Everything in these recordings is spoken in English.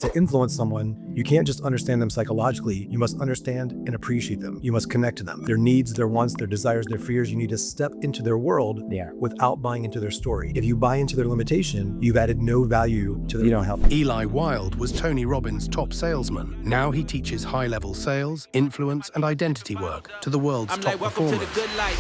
To influence someone, you can't just understand them psychologically, you must understand and appreciate them. You must connect to them. Their needs, their wants, their desires, their fears, you need to step into their world without buying into their story. If you buy into their limitation, you've added no value to their. You don't help. Eli Wilde was Tony Robbins' top salesman. Now he teaches high-level sales, influence, and identity work to the world's top performers.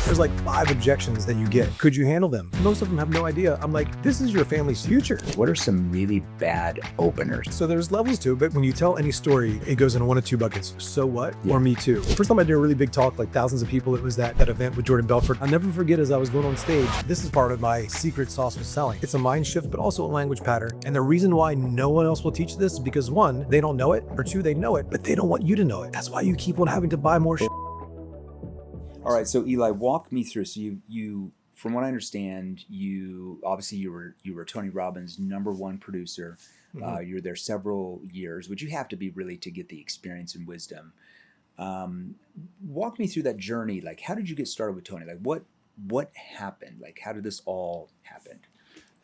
There's like 5 objections that you get. Could you handle them? Most of them have no idea. I'm like, this is your family's future. What are some really bad openers? So there's levels to it, but when you tell any story, it goes into one of 2 buckets. So what? Or me too. First time I did a really big talk, like thousands of people, it was that event with Jordan Belfort. I'll never forget as I was going on stage, this is part of my secret sauce with selling. It's a mind shift, but also a language pattern. And the reason why no one else will teach this is because 1, they don't know it, or 2, they know it, but they don't want you to know it. That's why you keep on having to buy more shit. All right, so Eli, walk me through. So you from what I understand, you were Tony Robbins' #1 producer. Mm-hmm. You were there several years, which you have to be really to get the experience and wisdom. Walk me through that journey. Like, how did you get started with Tony? Like, what happened? Like, how did this all happen?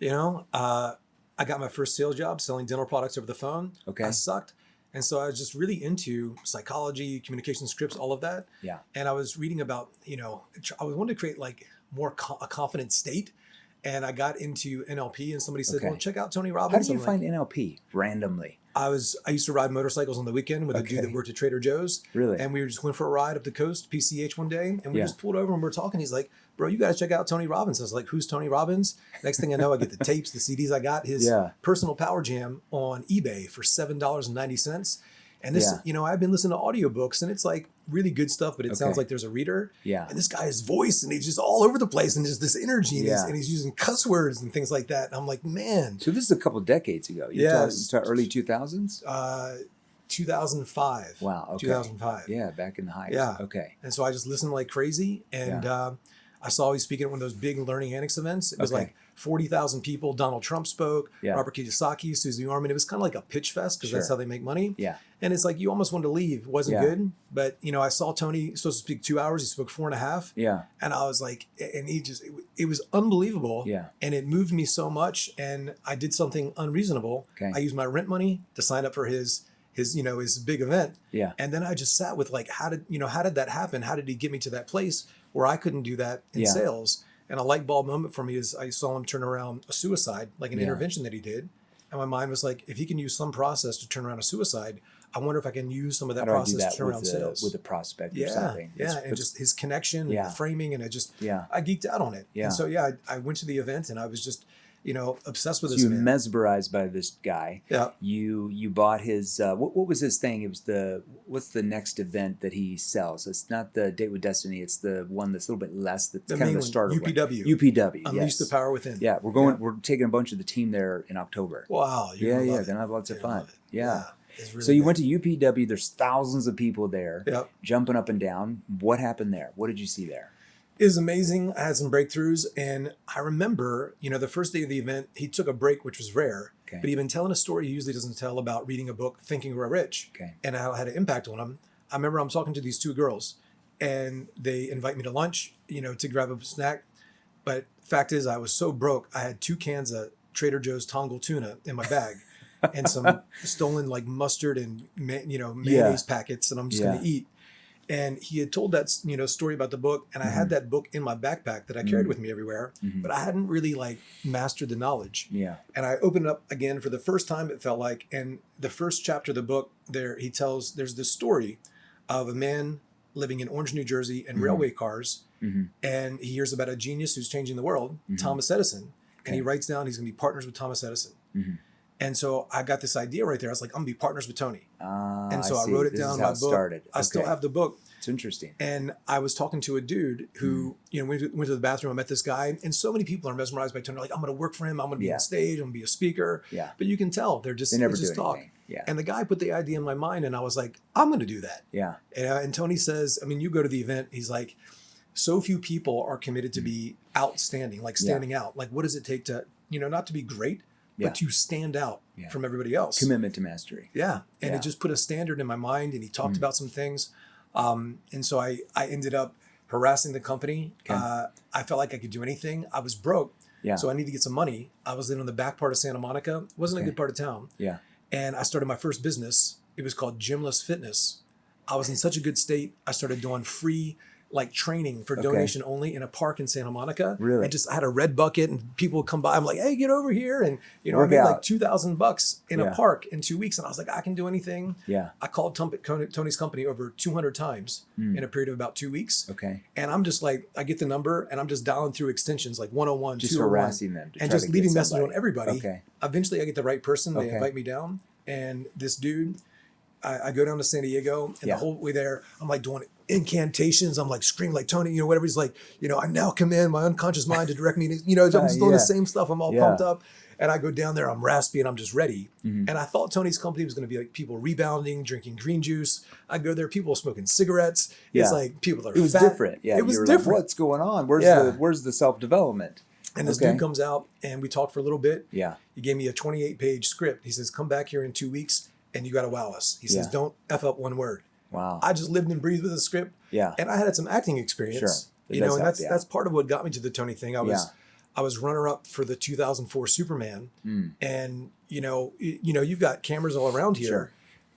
I got my first sales job selling dental products over the phone. Okay. I sucked. And so I was just really into psychology, communication scripts, all of that. Yeah. And I was reading about, I wanted to create like more a confident state. And I got into NLP, and somebody said, well, check out Tony Robbins. How did you find NLP randomly? I used to ride motorcycles on the weekend with a dude that worked at Trader Joe's. Really? And we just went for a ride up the coast, PCH one day, and we just pulled over and we're talking. He's like, bro, you got to check out Tony Robbins. I was like, who's Tony Robbins? Next thing I know, I get the tapes, the CDs. I got his personal power jam on eBay for $7.90. And this, I've been listening to audiobooks, and it's like really good stuff, but it sounds like there's a reader. Yeah. And this guy's voice, and he's just all over the place, and there's this energy, and he's using cuss words and things like that. And I'm like, man. So this is a couple of decades ago. You talking early 2000s? 2005. Wow. Okay. 2005. Yeah, back in the heights. Yeah. Okay. And so I just listened like crazy, and I saw he was speaking at one of those big Learning Annex events. It was like 40,000 people. Donald Trump spoke, Robert Kiyosaki, Susie Orman. It was kind of like a pitch fest because that's how they make money. Yeah. And it's like you almost wanted to leave. It wasn't good. But, I saw Tony supposed to speak 2 hours. He spoke 4.5. Yeah. And I was like, and it was unbelievable. Yeah. And it moved me so much. And I did something unreasonable. Okay. I used my rent money to sign up for his big event. Yeah. And then I just sat with like, how did that happen? How did he get me to that place where I couldn't do that in sales? And a light bulb moment for me is I saw him turn around a suicide, like an intervention that he did. And my mind was like, if he can use some process to turn around a suicide, I wonder if I can use some of that process to turn around sales. With a prospect or something. Yeah, and just his connection and the framing, and I geeked out on it. Yeah. And so, I went to the event, and I was just, obsessed with this man. You were mesmerized by this guy. Yeah. You bought his, what was his thing? It was what's the next event that he sells? It's not the Date with Destiny. It's the one that's a little bit less, that's the kind of the starter UPW. One. UPW, Unleash the Power Within. Yeah, we're taking a bunch of the team there in October. Wow. They're going to have lots of fun. Yeah. Really so you went to UPW, there's thousands of people there, jumping up and down. What happened there? What did you see there? It was amazing. I had some breakthroughs, and I remember, the first day of the event, he took a break, which was rare, but he'd been telling a story he usually doesn't tell about reading a book, Think and Grow Rich, and how it had an impact on him. I remember I'm talking to these 2 girls, and they invite me to lunch, to grab a snack. But fact is, I was so broke, I had 2 cans of Trader Joe's Tongal tuna in my bag and some stolen like mustard and, mayonnaise packets, and I'm just going to eat. And he had told that, story about the book, and I had that book in my backpack that I carried with me everywhere, but I hadn't really like mastered the knowledge. Yeah. And I opened it up again for the first time, it felt like, and the first chapter of the book there, there's this story of a man living in Orange, New Jersey, in railway cars, and he hears about a genius who's changing the world, Thomas Edison, and he writes down he's going to be partners with Thomas Edison. And so I got this idea right there. I was like, I'm going to be partners with Tony. And so I wrote it down in my book. I still have the book. It's interesting. And I was talking to a dude who, went to the bathroom. I met this guy. And so many people are mesmerized by Tony. Like, I'm going to work for him. I'm going to be on stage. I'm going to be a speaker. Yeah. But you can tell they never just talk. Yeah. And the guy put the idea in my mind. And I was like, I'm going to do that. Yeah. And Tony says, you go to the event. He's like, so few people are committed to be outstanding, like standing out. Like, what does it take to, not to be great, but to stand out from everybody else. Commitment to mastery. Yeah. And it just put a standard in my mind, and he talked about some things. And so I ended up harassing the company. Okay. I felt like I could do anything. I was broke. Yeah. So I needed to get some money. I was in on the back part of Santa Monica. It wasn't a good part of town. Yeah. And I started my first business. It was called Gymless Fitness. I was in such a good state. I started doing free like training for donation only in a park in Santa Monica. Really? And I had a red bucket and people would come by. I'm like, hey, get over here. And, I Work made out. like $2,000 in a park in 2 weeks. And I was like, I can do anything. Yeah. I called Tony's company over 200 times in a period of about 2 weeks. Okay. And I'm just like, I get the number and I'm just dialing through extensions like 101, Just 201. harassing them. And just leaving messages on everybody. Okay. Eventually I get the right person. They invite me down. And this dude, I go down to San Diego and the whole way there, I'm like doing incantations. I'm like screaming like Tony, whatever. He's like, I now command my unconscious mind to direct me. I'm just doing the same stuff. I'm all pumped up. And I go down there, I'm raspy and I'm just ready. And I thought Tony's company was going to be like people rebounding, drinking green juice. I go there, people smoking cigarettes. It's like people are It was fat. different. Yeah. It was different. different. What's going on? Where's the self-development? And this dude comes out and we talked for a little bit. Yeah. He gave me a 28-page script. He says, come back here in 2 weeks and you got to wow us. He says, don't F up one word. Wow. I just lived and breathed with the script. Yeah. And I had some acting experience. Sure. And that's part of what got me to the Tony thing. I was runner-up for the 2004 Superman. And, you've got cameras all around here. Sure.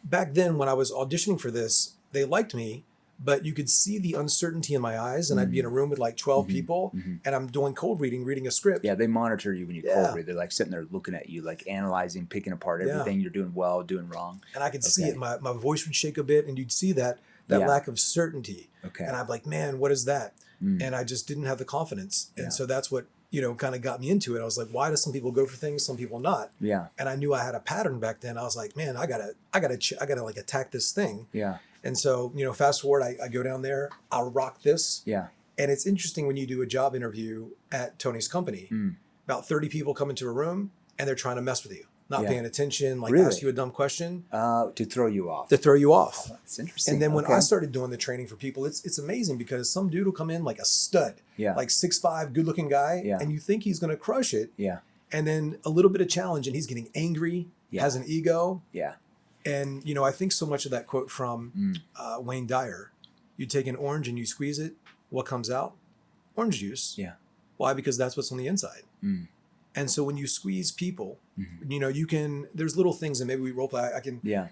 Back then when I was auditioning for this, they liked me, but you could see the uncertainty in my eyes. And I'd be in a room with like 12 people and I'm doing cold reading a script. Yeah, they monitor you when you cold read. They're like sitting there looking at you, like analyzing, picking apart everything you're doing well, doing wrong. And I could see it. My voice would shake a bit and you'd see that lack of certainty. Okay. And I'm like, man, what is that? And I just didn't have the confidence. And so that's what, kind of got me into it. I was like, why do some people go for things, some people not? Yeah. And I knew I had a pattern back then. I was like, man, I gotta like attack this thing. Yeah. And so, fast forward, I go down there, I'll rock this. Yeah. And it's interesting when you do a job interview at Tony's company, about 30 people come into a room and they're trying to mess with you, not paying attention, like ask you a dumb question. To throw you off. Oh, that's interesting. And then when I started doing the training for people, it's amazing because some dude will come in like a stud, like 6'5", good looking guy, and you think he's going to crush it. Yeah. And then a little bit of challenge and he's getting angry, has an ego. Yeah. And, I think so much of that quote from Wayne Dyer, you take an orange and you squeeze it, what comes out? Orange juice. Yeah. Why? Because that's what's on the inside. And so when you squeeze people, there's little things, and maybe we role play,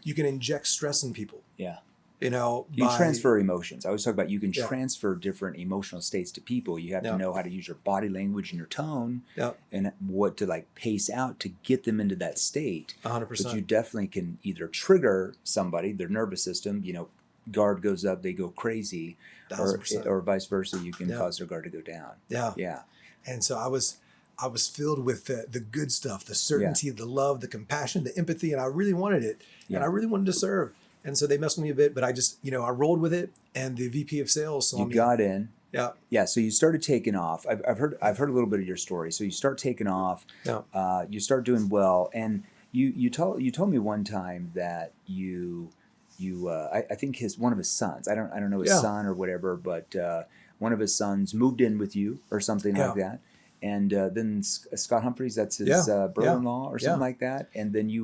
you can inject stress in people. Yeah. You transfer emotions. I always talk about you can transfer different emotional states to people. You have to know how to use your body language and your tone and what to like pace out to get them into that state. 100%. But you definitely can either trigger somebody, their nervous system, guard goes up, they go crazy, or vice versa. You can cause their guard to go down. Yeah. Yeah. And so I was filled with the good stuff, the certainty, the love, the compassion, the empathy, and I really wanted it. Yeah. And I really wanted to serve. And so they messed with me a bit, but I just, I rolled with it. And the VP of sales saw me. You got in. Yeah. Yeah. So you started taking off. I've heard a little bit of your story. So you start taking off. Yeah. You start doing well, and you told me one time that I think one of his sons. I don't know his son or whatever, but one of his sons moved in with you or something like that. And then Scott Humphreys, that's his brother-in-law or something like that. And then you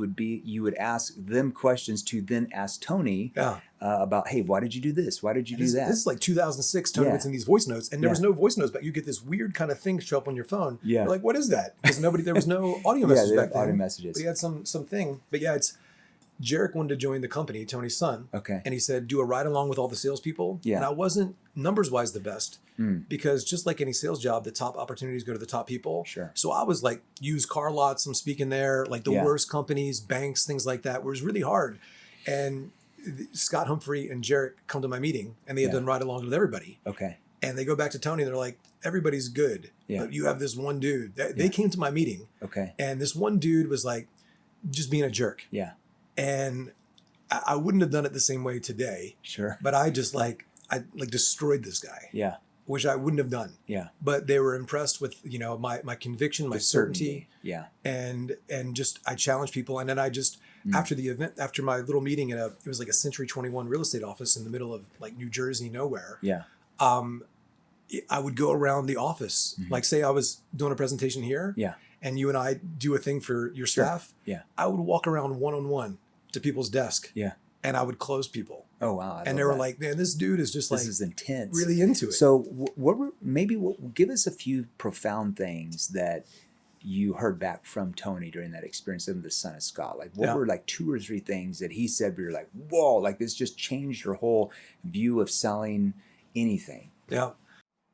would ask them questions to then ask Tony about, hey, why did you do this? Why did you do that? This is like 2006. Tony gets in these voice notes, and there was no voice notes, but you get this weird kind of thing show up on your phone. Yeah. You're like, what is that? Because there was no audio messages back then. Audio messages. But he had something. But it's Jarek wanted to join the company, Tony's son. Okay. And he said, do a ride along with all the salespeople. Yeah. And I wasn't numbers-wise the best. Because just like any sales job, the top opportunities go to the top people. Sure. So I was like used car lots, I'm speaking there, like the worst companies, banks, things like that, where it was really hard. And Scott Humphrey and Jarek come to my meeting and they had done ride alongs with everybody. Okay. And they go back to Tony and they're like, everybody's good. Yeah. But you have this one dude. They came to my meeting. Okay. And this one dude was like just being a jerk. Yeah. And I wouldn't have done it the same way today. Sure. But I destroyed this guy. Yeah. Which I wouldn't have done. Yeah. But they were impressed with, my conviction, my certainty. Yeah. And just, I challenged people. And then I just, after the event, after my little meeting it was like a Century 21 real estate office in the middle of like New Jersey, nowhere. Yeah. I would go around the office. Like say I was doing a presentation here. Yeah. And you and I do a thing for your staff. Yeah. I would walk around one-on-one to people's desk. Yeah. And I would close people. Oh wow! And they were like, "Man, this dude is just this is intense, really into it." So, give us a few profound things that you heard back from Tony during that experience of the Son of Scott? Like, what were like 2 or 3 things that he said where you're like, whoa, like this just changed your whole view of selling anything? Yeah.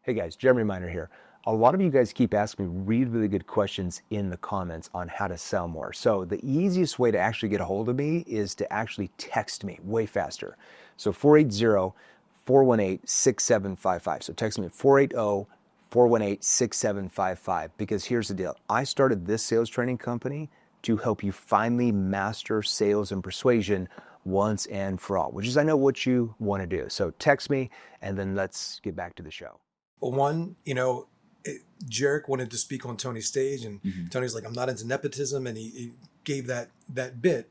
Hey guys, Jeremy Miner here. A lot of you guys keep asking me really good questions in the comments on how to sell more. So the easiest way to actually get a hold of me is to actually text me way faster. So 480-418-6755. So text me at 480-418-6755, because here's the deal. I started this sales training company to help you finally master sales and persuasion once and for all, which is I know what you want to do. So text me and then let's get back to the show. Well, one, Jarek wanted to speak on Tony's stage, and Tony's like, I'm not into nepotism, and he gave that bit.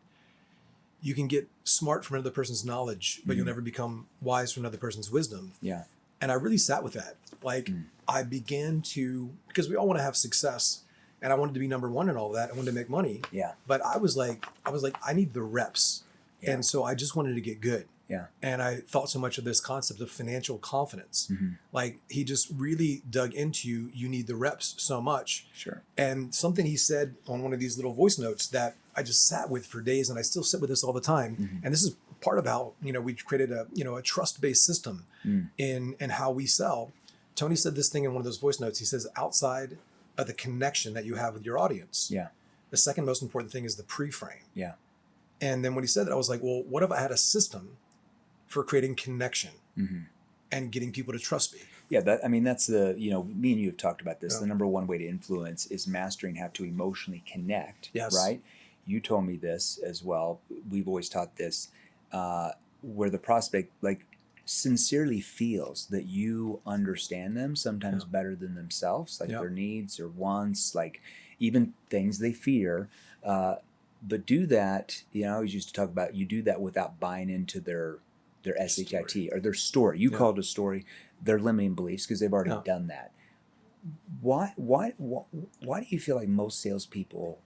You can get smart from another person's knowledge, but you'll never become wise from another person's wisdom. Yeah. And I really sat with that. Like, I began to, because we all want to have success, and I wanted to be number one and all that. I wanted to make money. Yeah. But I was like, I need the reps. Yeah. And so I just wanted to get good. Yeah. And I thought so much of this concept of financial confidence. Like, he just really dug into, you need the reps so much. Sure. And something he said on one of these little voice notes that I just sat with for days, and I still sit with this all the time. And this is part of how, we've created a trust-based system in how we sell. Tony said this thing in one of those voice notes. He says, outside of the connection that you have with your audience, the second most important thing is the pre-frame. Yeah. And then when he said that, I was like, well, what if I had a system for creating connection and getting people to trust me? Yeah, that's the, me and you have talked about this. The number one way to influence is mastering how to emotionally connect, right? You told me this as well. We've always taught this, where the prospect sincerely feels that you understand them, sometimes better than themselves, their needs or wants, even things they fear. But do that, I always used to talk about, you do that without buying into their SHIT or their story. You call it a story, their limiting beliefs, because they've already done that. Why do you feel like most salespeople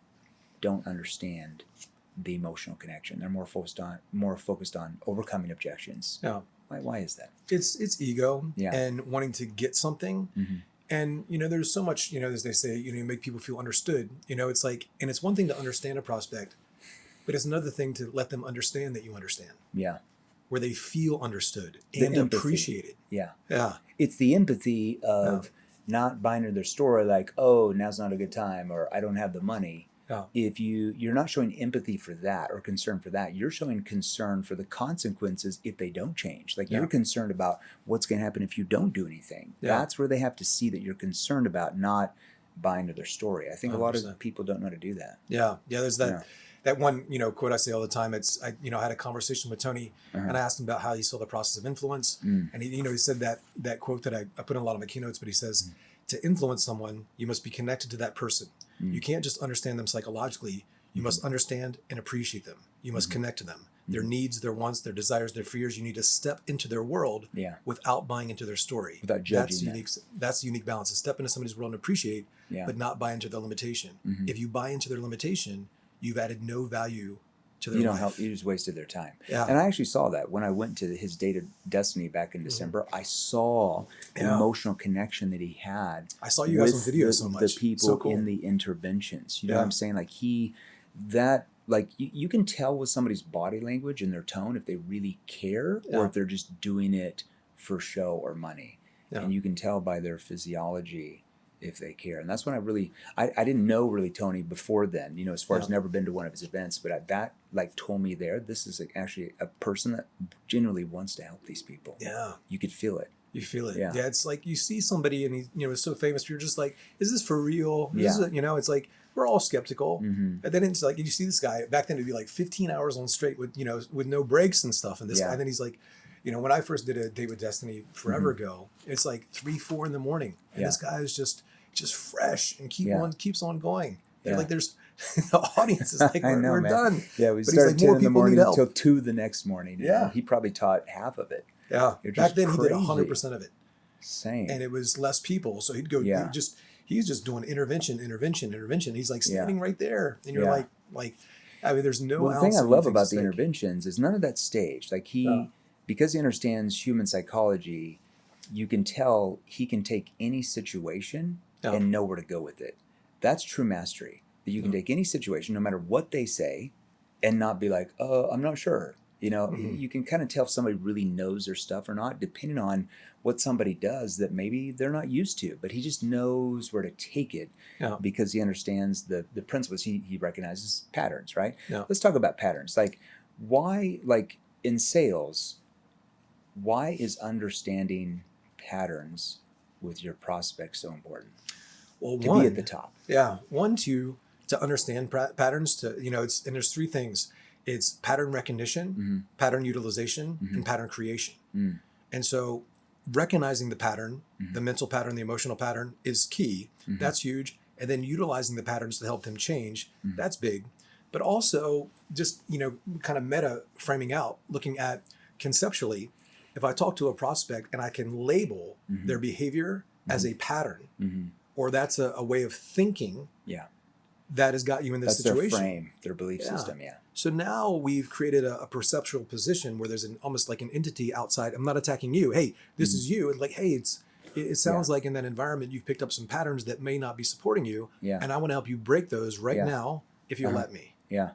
don't understand the emotional connection? They're more focused on overcoming objections. Yeah. Why is that? It's ego and wanting to get something. And, there's so much, as they say, you make people feel understood. It's like, and it's one thing to understand a prospect, but it's another thing to let them understand that you understand. Yeah. Where they feel understood and appreciated. Yeah. Yeah. It's the empathy of not buying into their story like, oh, now's not a good time, or I don't have the money. Yeah. If you're not showing empathy for that or concern for that, you're showing concern for the consequences if they don't change. You're concerned about what's going to happen if you don't do anything. Yeah. That's where they have to see that you're concerned about, not buying to their story. I think 100%. A lot of people don't know how to do that. Yeah. Yeah. There's that. Yeah. That one, quote I say all the time. I had a conversation with Tony, and I asked him about how he saw the process of influence, and he said that quote that I put in a lot of my keynotes. But he says, to influence someone, you must be connected to that person. You can't just understand them psychologically. You must understand and appreciate them. You must connect to them, their needs, their wants, their desires, their fears. You need to step into their world without buying into their story. Without judging That's the unique balance. To step into somebody's world and appreciate, but not buy into their limitation. If you buy into their limitation, you've added no value to their life. You don't help. You just wasted their time. Yeah. And I actually saw that when I went to his Date of Destiny back in December. I saw the emotional connection that he had. I saw you guys on video so much. The people in the interventions. You know what I'm saying? You can tell with somebody's body language and their tone if they really care or if they're just doing it for show or money. Yeah. And you can tell by their physiology if they care. And that's when I didn't know really Tony before then, as far as never been to one of his events, but that told me this is actually a person that genuinely wants to help these people. Yeah. You could feel it. You feel it. Yeah. It's like you see somebody and he, is so famous. You're just like, is this for real? It's like, we're all skeptical. And then it's like, you see this guy back then, it'd be like 15 hours on straight with no breaks and stuff. And this guy, then he's like, when I first did a Date with Destiny forever ago, it's like 3-4 in the morning. And this guy is just fresh and keeps on going. There's the audience is like, we're done. Yeah, we started 10 in the morning until 2 the next morning. He probably taught half of it. Yeah. Back then he did 100% of it. Same. And it was less people. So he'd go, he's just doing intervention. He's like standing right there. And you're there's no Well, the thing I love about the interventions is none of that staged. Because he understands human psychology, you can tell he can take any situation and know where to go with it. That's true mastery. That you can take any situation, no matter what they say, and not be like, oh, I'm not sure. You can kind of tell if somebody really knows their stuff or not, depending on what somebody does that maybe they're not used to, but he just knows where to take it because he understands the principles. He recognizes patterns, right? Yeah. Let's talk about patterns. Like why, like in sales, why is understanding patterns with your prospects so important? Well, to be at the top. Yeah. One, to understand patterns, and there's three things. It's pattern recognition, pattern utilization, and pattern creation. And so recognizing the pattern, the mental pattern, the emotional pattern is key. That's huge. And then utilizing the patterns to help them change, that's big. But also just, kind of meta framing out, looking at conceptually, if I talk to a prospect and I can label their behavior as a pattern, or that's a way of thinking that has got you in this situation. That's their frame, their belief system, So now we've created a perceptual position where there's almost like an entity outside. I'm not attacking you. Hey, this is you. And like, hey, it sounds like in that environment you've picked up some patterns that may not be supporting you. Yeah. And I want to help you break those right now if you'll let me. Yeah.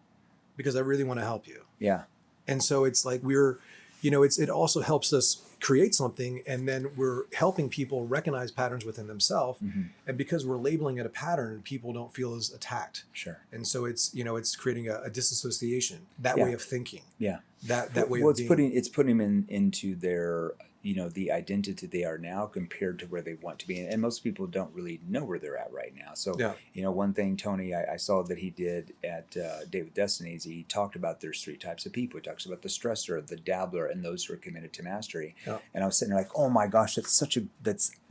Because I really want to help you. Yeah. And so it's like it also helps us create something, and then we're helping people recognize patterns within themselves. And because we're labeling it a pattern, people don't feel as attacked. Sure. And so it's creating a disassociation, that way of thinking. Yeah. That way of being. It's putting them into their, the identity they are now compared to where they want to be. And most people don't really know where they're at right now. So, one thing, Tony, I saw that he did at Date with Destiny is he talked about there's three types of people. He talks about the stressor, the dabbler, and those who are committed to mastery. Yeah. And I was sitting there like, oh my gosh, that's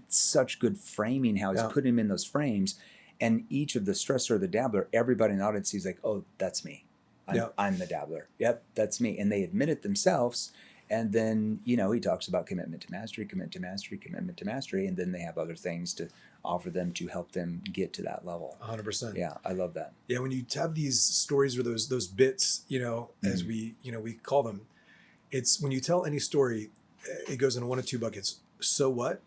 such good framing, how he's putting him in those frames. And each of the stressor, the dabbler, everybody in the audience, he's like, oh, that's me. I'm the dabbler. Yep, that's me. And they admit it themselves. And then, he talks about commitment to mastery, commitment to mastery, commitment to mastery. And then they have other things to offer them to help them get to that level. 100%. Yeah, I love that. Yeah, when you have these stories or those bits, as we call them, it's when you tell any story, it goes in one of two buckets. So what?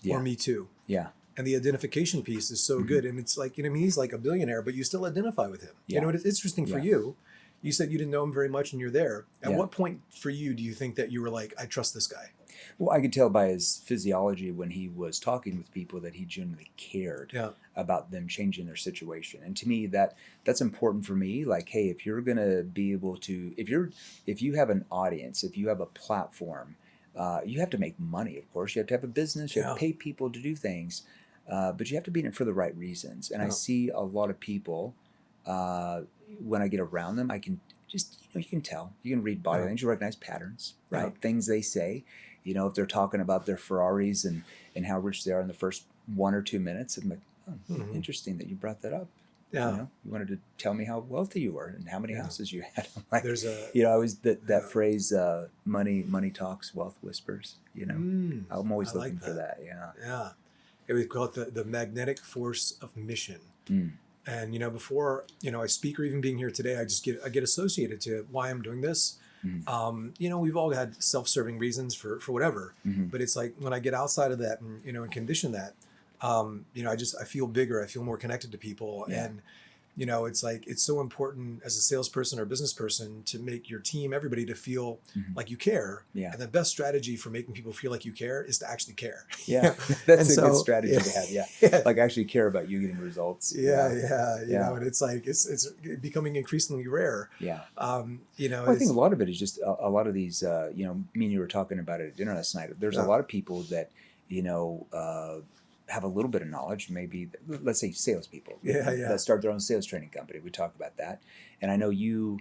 Or me too. Yeah. And the identification piece is so good. And it's like, he's like a billionaire, but you still identify with him. Yeah. It's interesting for you. You said you didn't know him very much and you're there. At what point for you do you think that you were like, I trust this guy? Well, I could tell by his physiology when he was talking with people that he genuinely cared about them changing their situation. And to me, that's important for me. Like, hey, if you're going to be able to, if you have an audience, if you have a platform, you have to make money, of course. You have to have a business. You have to pay people to do things. But you have to be in it for the right reasons. And I see a lot of people, when I get around them, I can just, you can tell. You can read body language, you recognize patterns, right? Things they say. If they're talking about their Ferraris and how rich they are in the first 1 or 2 minutes, I'm like, oh, interesting that you brought that up. Yeah. You wanted to tell me how wealthy you were and how many houses you had. I'm like, there's I always, that phrase, money talks, wealth whispers, I'm always looking for that. Yeah. Yeah. We call it the magnetic force of mission. And, before, I speak or even being here today, I get associated to why I'm doing this. We've all had self-serving reasons for whatever, but it's like when I get outside of that and, and condition that, I feel bigger, I feel more connected to people. And, it's like, it's so important as a salesperson or business person to make your team, everybody to feel like you care. Yeah. And the best strategy for making people feel like you care is to actually care. Yeah. That's a good strategy to have. Yeah. Like actually care about you getting results. Yeah. And it's like, it's becoming increasingly rare. Yeah. I think a lot of it is just a lot of these, me and you were talking about it at dinner last night. There's a lot of people that, have a little bit of knowledge, maybe, let's say salespeople that start their own sales training company. We talk about that. And I know you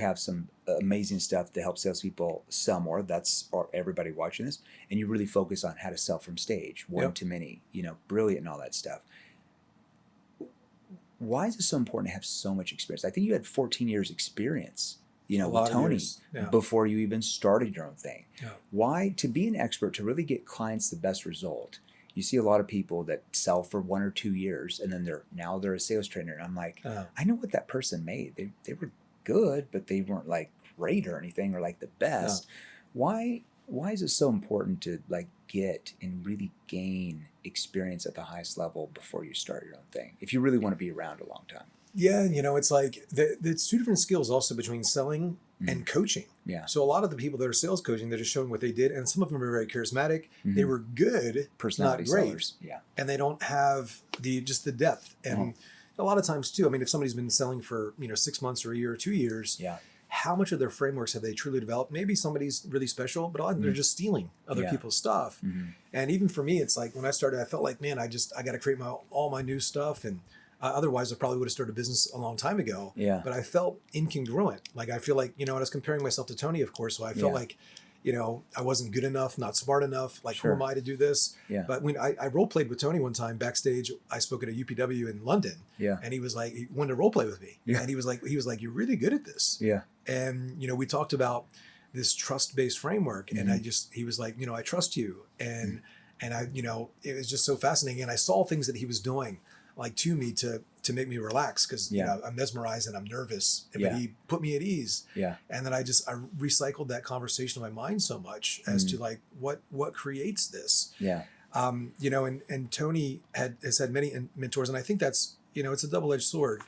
have some amazing stuff to help salespeople sell more. That's everybody watching this. And you really focus on how to sell from stage, one to many, brilliant and all that stuff. Why is it so important to have so much experience? I think you had 14 years experience, with Tony before you even started your own thing. Yeah. Why, to be an expert, to really get clients the best result? You see a lot of people that sell for 1 or 2 years and then they're a sales trainer. And I'm like, I know what that person made. They were good, but they weren't like great or anything or like the best. Why Why is it so important to like get and really gain experience at the highest level before you start your own thing, if you really want to be around a long time? Yeah, it's like it's two different skills also between selling and coaching. Yeah. So a lot of the people that are sales coaching, they're just showing what they did, and some of them are very charismatic. They were good, Personality not great. sellers. Yeah. And they don't have the depth. And a lot of times too, I mean, if somebody's been selling for 6 months or a year or 2 years, how much of their frameworks have they truly developed? Maybe somebody's really special, but a lot of them, they're just stealing other people's stuff. And even for me, it's like when I started, I felt like, man, I got to create all my new stuff. And otherwise, I probably would have started a business a long time ago. Yeah. But I felt incongruent. Like, I feel like, I was comparing myself to Tony, of course. So I felt like, I wasn't good enough, not smart enough. Like, who am I to do this? Yeah. But when I role played with Tony one time backstage, I spoke at a UPW in London. Yeah. And he was like, he wanted to role play with me. Yeah. And he was like, you're really good at this. Yeah. And, we talked about this trust-based framework. And he was like, I trust you. And I, it was just so fascinating. And I saw things that he was doing, like, to me to make me relax, because I'm mesmerized and I'm nervous. But he put me at ease. Yeah. And then I recycled that conversation in my mind so much as to like what creates this. Yeah. And Tony has had many mentors, and I think that's it's a double-edged sword.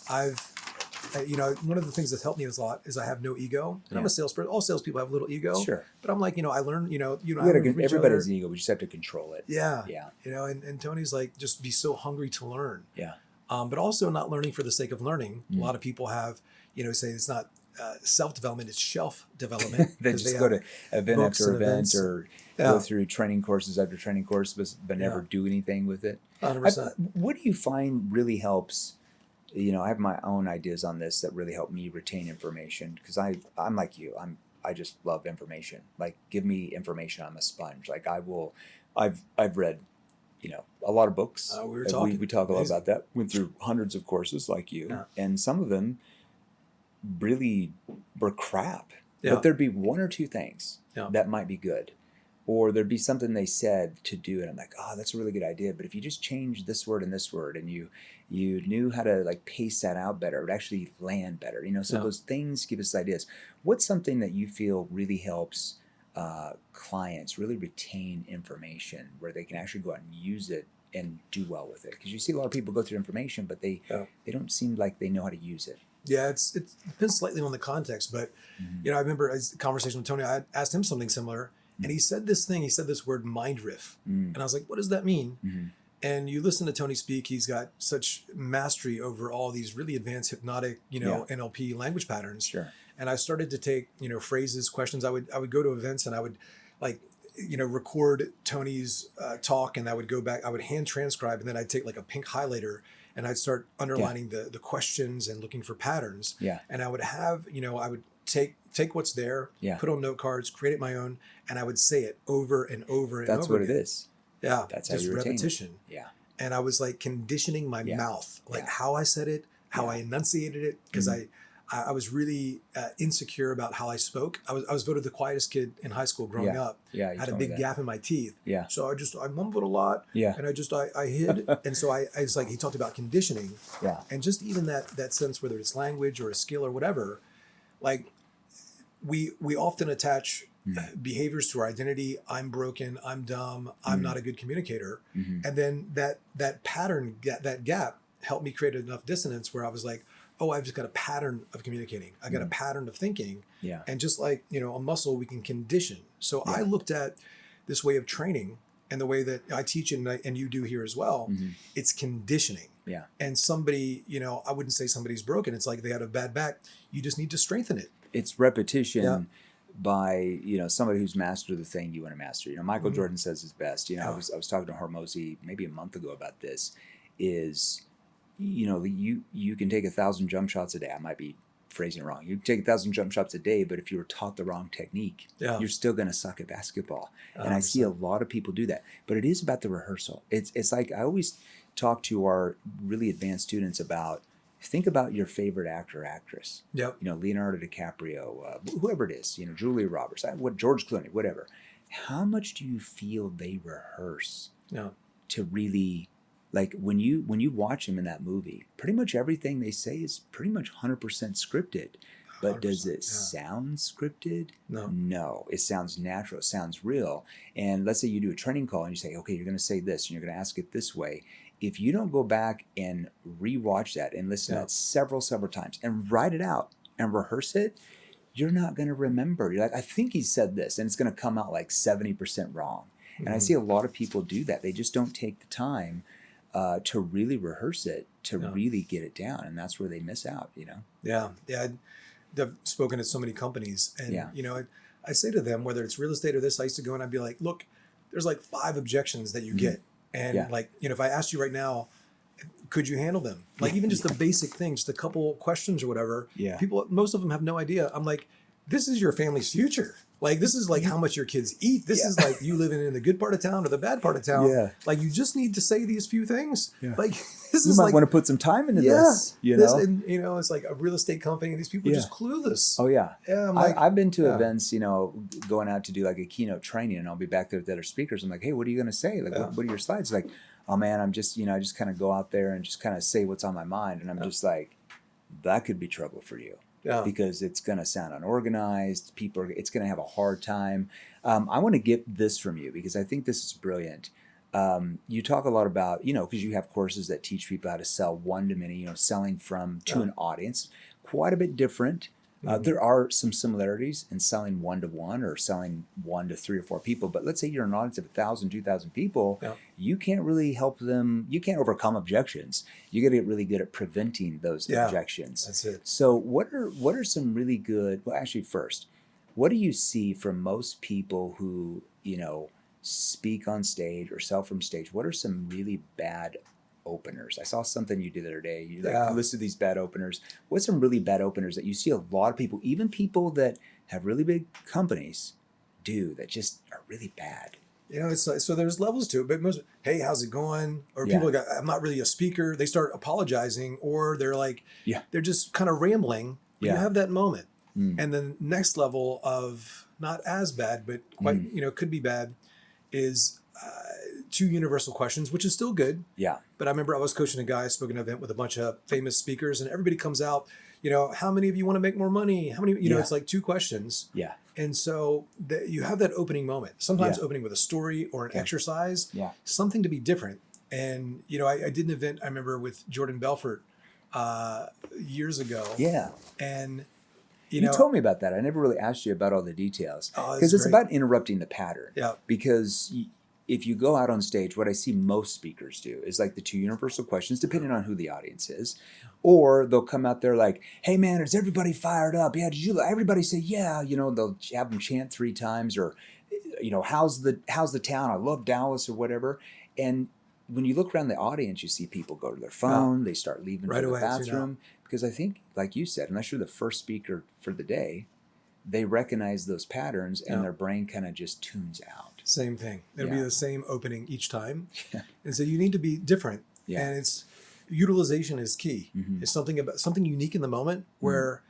One of the things that's helped me a lot is I have no ego. And I'm a salesperson. All salespeople have a little ego. Sure. But I'm like, I learned, everybody has an ego. We just have to control it. Yeah. Yeah. And Tony's like, just be so hungry to learn. Yeah. But also not learning for the sake of learning. A lot of people have, say it's not self-development, it's shelf development. They just go to event after event or go through training courses after training courses, but never do anything with it. 100%. What do you find really helps? I have my own ideas on this that really help me retain information, because I'm like you. I just love information. Like, give me information. I'm a sponge. Like, I've read, a lot of books. We talk a lot about that. Went through hundreds of courses like you, and some of them really were crap. Yeah. But there'd be one or two things that might be good. Or there'd be something they said to do, and I'm like, oh, that's a really good idea. But if you just change this word and this word, and you knew how to like pace that out better, it would actually land better. So those things give us ideas. What's something that you feel really helps clients really retain information, where they can actually go out and use it and do well with it? Because you see a lot of people go through information, but they don't seem like they know how to use it. Yeah, it depends slightly on the context. But, I remember a conversation with Tony, I asked him something similar. And he said this word mind riff. And I was like, what does that mean? And you listen to Tony speak, he's got such mastery over all these really advanced hypnotic, NLP language patterns. Sure. And I started to take, phrases, questions. I would go to events and I would record Tony's talk, and I would go back, I would hand transcribe, and then I'd take like a pink highlighter and I'd start underlining the questions and looking for patterns. Yeah. And I would have, I would take what's there, put on note cards, create it my own, and I would say it over and over and That's over what again. It is. Yeah. That's just how you retain repetition. It. Yeah. And I was like conditioning my mouth, like how I said it, how I enunciated it, because I was really insecure about how I spoke. I was voted the quietest kid in high school growing up. Yeah, I had a big gap in my teeth. Yeah. So I mumbled a lot. Yeah. And I hid. And so I was like, he talked about conditioning. Yeah. And just even that sense, whether it's language or a skill or whatever, like we often attach behaviors to our identity. I'm broken. I'm dumb. I'm not a good communicator. And then that pattern, that gap helped me create enough dissonance where I was like, oh, I've just got a pattern of communicating. I got a pattern of thinking. Yeah. And just like, a muscle, we can condition. So I looked at this way of training, and the way that I teach and you do here as well, it's conditioning. Yeah. And somebody, I wouldn't say somebody's broken. It's like they had a bad back. You just need to strengthen it. It's repetition by, somebody who's mastered the thing you want to master. Michael Jordan says his best. I was talking to Hormozy maybe a month ago about this, is, you can take 1,000 jump shots a day. I might be phrasing it wrong. You can take 1,000 jump shots a day, but if you were taught the wrong technique, you're still going to suck at basketball. 100%. And I see a lot of people do that. But it is about the rehearsal. It's like I always talk to our really advanced students about, think about your favorite actor or actress. Yep. Leonardo DiCaprio, whoever it is, Julia Roberts, George Clooney, whatever. How much do you feel they rehearse to really, like when you watch them in that movie, pretty much everything they say is pretty much 100% scripted. But does it sound scripted? No. It sounds natural. It sounds real. And let's say you do a training call and you say, okay, you're going to say this and you're going to ask it this way. If you don't go back and rewatch that and listen to that several times and write it out and rehearse it, you're not going to remember. You're like, I think he said this, and it's going to come out like 70% wrong. And I see a lot of people do that. They just don't take the time to really rehearse it, to really get it down. And that's where they miss out, you know? Yeah. I've spoken to so many companies, and, you know, I say to them, whether it's real estate or this, I used to go and I'd be like, look, there's like 5 objections that you get. And like, you know, if I asked you right now, could you handle them? Like even just the basic things, just a couple questions or whatever. People, most of them have no idea. I'm like, this is your family's future. Like, this is like how much your kids eat. This is like you living in the good part of town or the bad part of town. Like, you just need to say these few things. Like, this you is might like, want to put some time into this, you know? And, you know, it's like a real estate company and these people are just clueless. Oh, yeah. I'm like, I've been to events, you know, going out to do like a keynote training, and I'll be back there with other speakers. I'm like, hey, what are you going to say? Like, what are your slides? Like, oh, man, I'm just, you know, I just kind of go out there and just kind of say what's on my mind. And I'm just like, that could be trouble for you. Because it's going to sound unorganized. It's going to have a hard time. I want to get this from you because I think this is brilliant. You talk a lot about, you know, because you have courses that teach people how to sell one to many, you know, selling to an audience, quite a bit different. There are some similarities in selling one-to-one or selling 1 to 3 or 4 people. But let's say you're an audience of 1,000, 2,000 people. You can't really help them. You can't overcome objections. You got to get really good at preventing those objections. That's it. So what are some really good, well, actually first, what do you see from most people who, you know, speak on stage or sell from stage? What are some really bad openers? I saw something you did the other day. You listed these bad openers. What's some really bad openers that you see a lot of people, even people that have really big companies, do that just are really bad? You know, it's like, so there's levels to it, but most, hey, how's it going? Or people go, I'm not really a speaker. They start apologizing, or they're like, they're just kind of rambling. You have that moment. And then next level of not as bad, but quite, you know, could be bad is 2 universal questions, which is still good. But I remember I was coaching a guy, spoke at an event with a bunch of famous speakers, and everybody comes out, you know, how many of you want to make more money? How many, you know, it's like 2 questions. And so you have that opening moment, sometimes opening with a story or an exercise, something to be different. And, you know, I did an event, I remember, with Jordan Belfort years ago. And, you told me about that. I never really asked you about all the details. Because it's about interrupting the pattern. Because if you go out on stage, what I see most speakers do is like the 2 universal questions, depending on who the audience is. Or they'll come out there like, hey, man, is everybody fired up? Yeah, everybody say, yeah. You know, they'll have them chant 3 times, or, you know, how's the town? I love Dallas, or whatever. And when you look around the audience, you see people go to their phone. They start leaving to the bathroom. Because I think, like you said, unless you're the first speaker for the day, they recognize those patterns and their brain kind of just tunes out. Same thing. It'll be the same opening each time. And so you need to be different. And it's utilization is key. It's something unique in the moment, where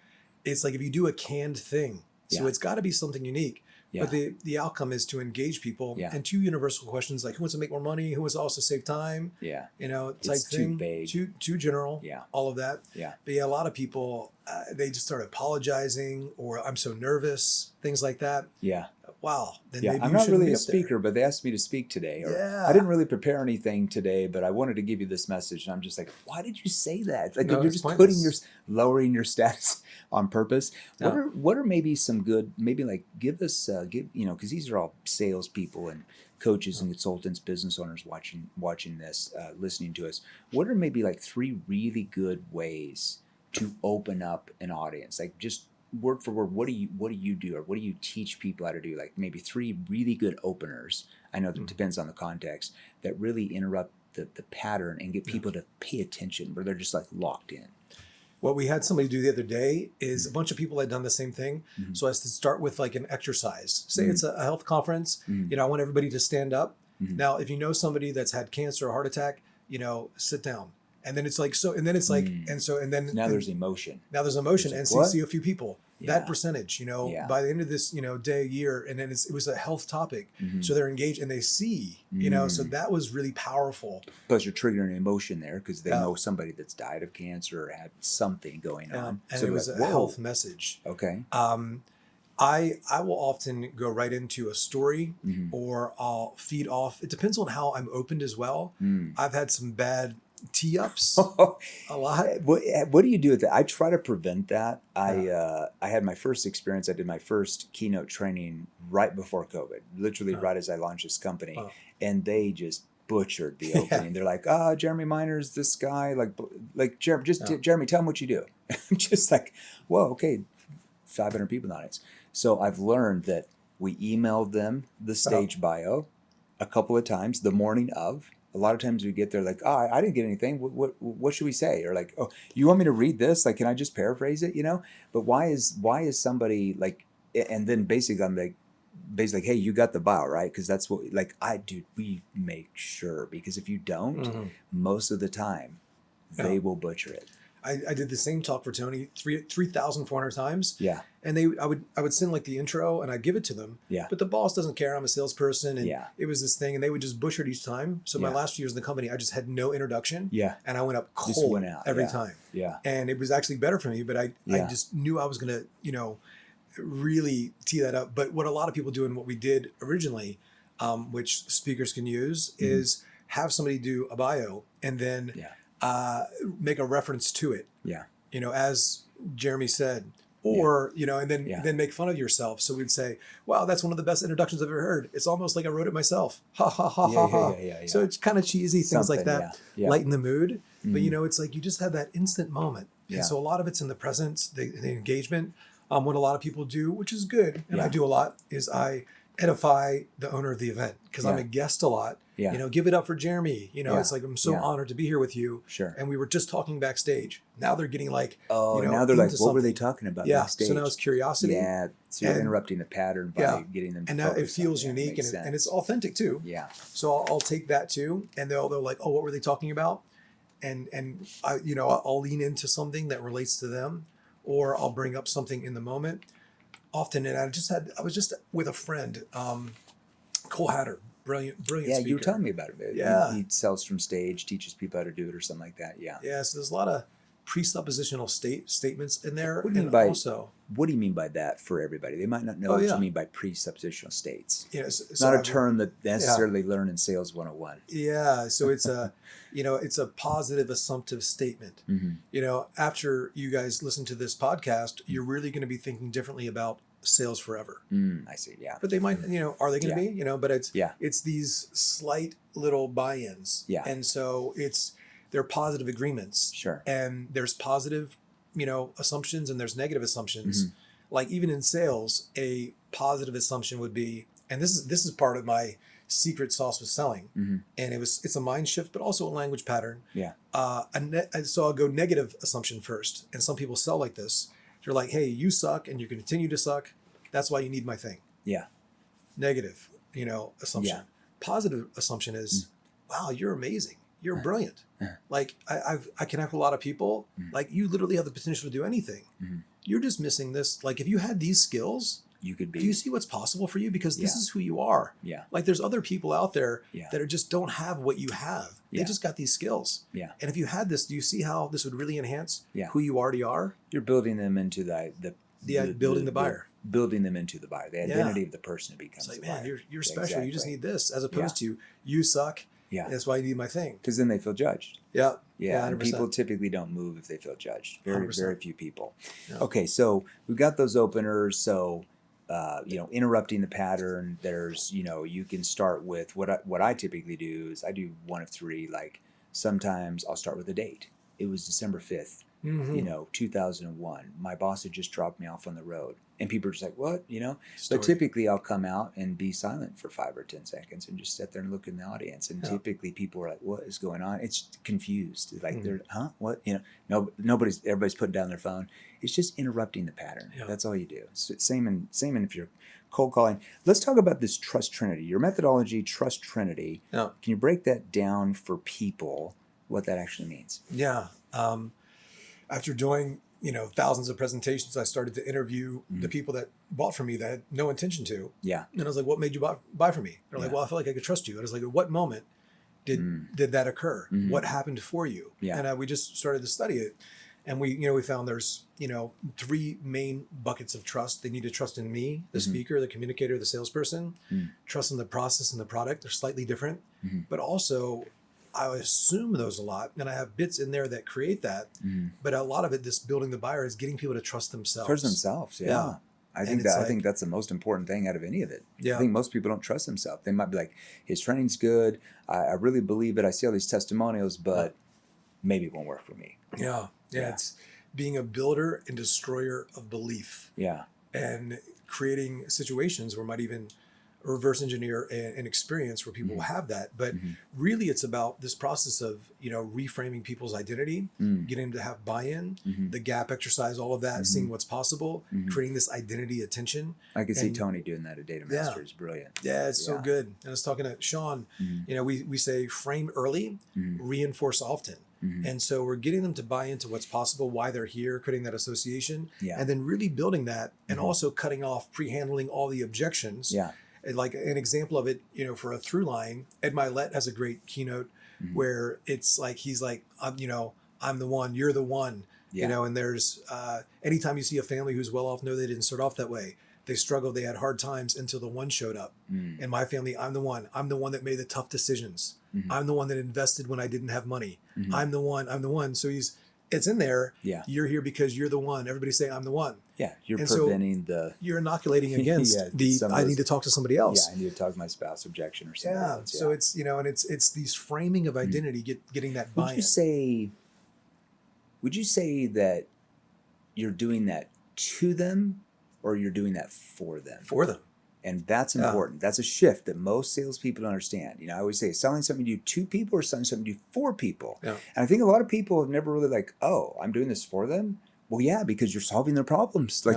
it's like if you do a canned thing, so it's got to be something unique. But the outcome is to engage people. And 2 universal questions, like who wants to make more money, who wants to also save time, you know, type thing. Too vague. Too general, all of that. But a lot of people, they just start apologizing, or I'm so nervous, things like that. Wow. Then maybe I'm not really a speaker, but they asked me to speak today. Or I didn't really prepare anything today, but I wanted to give you this message. And I'm just like, why did you say that? Like, you're just lowering your status on purpose. What are maybe some good, maybe like give us, you know, because these are all salespeople and coaches and consultants, business owners watching this, listening to us. What are maybe like 3 really good ways to open up an audience? Like, just word for word, what do you do, or what do you teach people how to do? Like maybe 3 really good openers. I know that depends on the context, that really interrupt the pattern and get people to pay attention, where they're just like locked in. What we had somebody do the other day is a bunch of people had done the same thing. So as to start with like an exercise. Say it's a health conference. You know, I want everybody to stand up. Now, if you know somebody that's had cancer or heart attack, you know, sit down. And then it's like, so, and then it's like, and then now there's emotion. Now there's emotion, and so you see a few people. that percentage, by the end of this, day, year, and then it was a health topic. So they're engaged and they see, so that was really powerful. Plus you're triggering an emotion there because they know somebody that's died of cancer or had something going on. And so it was a health message. Okay. I will often go right into a story or I'll feed off. It depends on how I'm opened as well. I've had some bad tee-ups a lot. What do you do with that? I try to prevent that. I had my first experience. I did my first keynote training right before COVID, literally right as I launched this company. And they just butchered the opening. They're like, Jeremy Miner's this guy. Jeremy, tell him what you do. I'm just like, whoa, okay, 500 people in the audience. So I've learned that we emailed them the stage bio a couple of times the morning of. A lot of times we get there like, I didn't get anything. What should we say? Or like, you want me to read this? Like, can I just paraphrase it? But why is somebody like? And then basically I'm like, hey, you got the bio, right? Because that's what we make sure, because if you don't, most of the time they will butcher it. I did the same talk for Tony 3,400 times. Yeah. And I would send like the intro and I'd give it to them. Yeah. But the boss doesn't care. I'm a salesperson. And it was this thing and they would just butcher it each time. So my last few years in the company, I just had no introduction. Yeah. And I went up cold every time. Yeah. And it was actually better for me, but I just knew I was going to, really tee that up. But what a lot of people do and what we did originally, which speakers can use, is have somebody do a bio and then make a reference to it. Yeah. As Jeremy said, or, and then make fun of yourself. So we'd say, wow, that's one of the best introductions I've ever heard. It's almost like I wrote it myself. Ha, ha, ha, ha, ha. So it's kind of cheesy, things like that, lighten the mood. But, it's like you just have that instant moment. And so a lot of it's in the presence, the engagement. What a lot of people do, which is good, and I do a lot, is I edify the owner of the event because I'm a guest a lot. Yeah. Give it up for Jeremy. It's like, I'm so honored to be here with you. Sure. And we were just talking backstage. Now they're getting like, now they're like, what were they talking about backstage? So now it's curiosity. Yeah. So you're interrupting the pattern by getting them to and now it feels unique and it's authentic too. Yeah. So I'll take that too. And they're like, oh, what were they talking about? And I, I'll lean into something that relates to them, or I'll bring up something in the moment. Often, and I was just with a friend, Cole Hatter, brilliant speaker. Yeah, you were telling me about it. Yeah. He sells from stage, teaches people how to do it or something like that. Yeah. Yeah, so there's a lot of presuppositional statements in there. What do you mean by that for everybody? They might not know what you mean by presuppositional states. Yeah, it's not a term that necessarily learn in Sales 101. Yeah, so it's a, it's a positive assumptive statement. After you guys listen to this podcast, you're really going to be thinking differently about sales forever. I see. Yeah. But they might, are they going to be, but it's these slight little buy-ins. Yeah. And so they're positive agreements. Sure. And there's positive, assumptions and there's negative assumptions. Like even in sales, a positive assumption would be, and this is part of my secret sauce with selling. And it's a mind shift, but also a language pattern. Yeah. So I'll go negative assumption first. And some people sell like this. They're like, hey, you suck and you continue to suck. That's why you need my thing. Yeah. Negative, assumption. Yeah. Positive assumption is, wow, you're amazing. You're brilliant. Like I connect with a lot of people. Like you literally have the potential to do anything. You're just missing this. Like if you had these skills, you could be. Do you see what's possible for you? Because this is who you are. Yeah. Like there's other people out there that just don't have what you have. They just got these skills. Yeah. And if you had this, do you see how this would really enhance who you already are? You're building them into building the buyer. Building them into the buyer. The identity of the person becomes it's like, the buyer. Man, you're special. Exactly. You just need this, as opposed to you suck. Yeah. That's why you need my thing. Because then they feel judged. Yeah. Yeah. 100%. And people typically don't move if they feel judged. Very, 100%. very few people. Yeah. Okay. So we've got those openers. So, interrupting the pattern, there's, you can start with what I typically do is I do one of three. Like sometimes I'll start with a date. It was December 5th, 2001. My boss had just dropped me off on the road. And people are just like, what? But typically I'll come out and be silent for 5 or 10 seconds and just sit there and look in the audience. And typically people are like, what is going on? It's confused. It's like, they're, what? Everybody's putting down their phone. It's just interrupting the pattern. Yeah. That's all you do. So same if you're cold calling. Let's talk about this trust trinity. Your methodology, trust trinity. Yeah. Can you break that down for people, what that actually means? Yeah. After doing thousands of presentations, I started to interview the people that bought from me that had no intention to. Yeah. And I was like, what made you buy from me? They're like, well, I felt like I could trust you. And I was like, at what moment did that occur? What happened for you? Yeah. And we just started to study it. And we found there's, 3 main buckets of trust. They need to trust in me, the speaker, the communicator, the salesperson, trust in the process and the product. They're slightly different, but also I assume those a lot. And I have bits in there that create that, but a lot of it, this building the buyer, is getting people to trust themselves. Trust themselves. Yeah. I think that's the most important thing out of any of it. Yeah. I think most people don't trust themselves. They might be like, his training's good. I really believe it. I see all these testimonials, but maybe it won't work for me. Yeah. It's being a builder and destroyer of belief. Yeah. And creating situations where might even reverse engineer an experience where people will have that. But really it's about this process of, reframing people's identity, getting them to have buy-in, the gap exercise, all of that, seeing what's possible, creating this identity attention. I can see Tony doing that at Data Masters. Brilliant. Yeah, it's so good. And I was talking to Sean, we say frame early, reinforce often. And so we're getting them to buy into what's possible, why they're here, creating that association, and then really building that, and also cutting off, pre-handling all the objections. Yeah. And like an example of it, for a through line, Ed Milet has a great keynote where it's like, he's like, I'm the one, you're the one, and there's, anytime you see a family who's well off, no, they didn't start off that way. They struggled, they had hard times until the one showed up. In my family, I'm the one that made the tough decisions. I'm the one that invested when I didn't have money. I'm the one. So it's in there. Yeah. You're here because you're the one. Everybody's saying I'm the one. Yeah. You're preventing you're inoculating against I need to talk to somebody else. Yeah. I need to talk to my spouse objection or something else. So it's, and it's these framing of identity, getting that buy-in. Would you say that you're doing that to them or you're doing that for them? For them. And that's important. That's a shift that most salespeople don't understand. I always say, selling something to you to people or selling something to you for people. Yeah. And I think a lot of people have never really I'm doing this for them. Well, yeah, because you're solving their problems.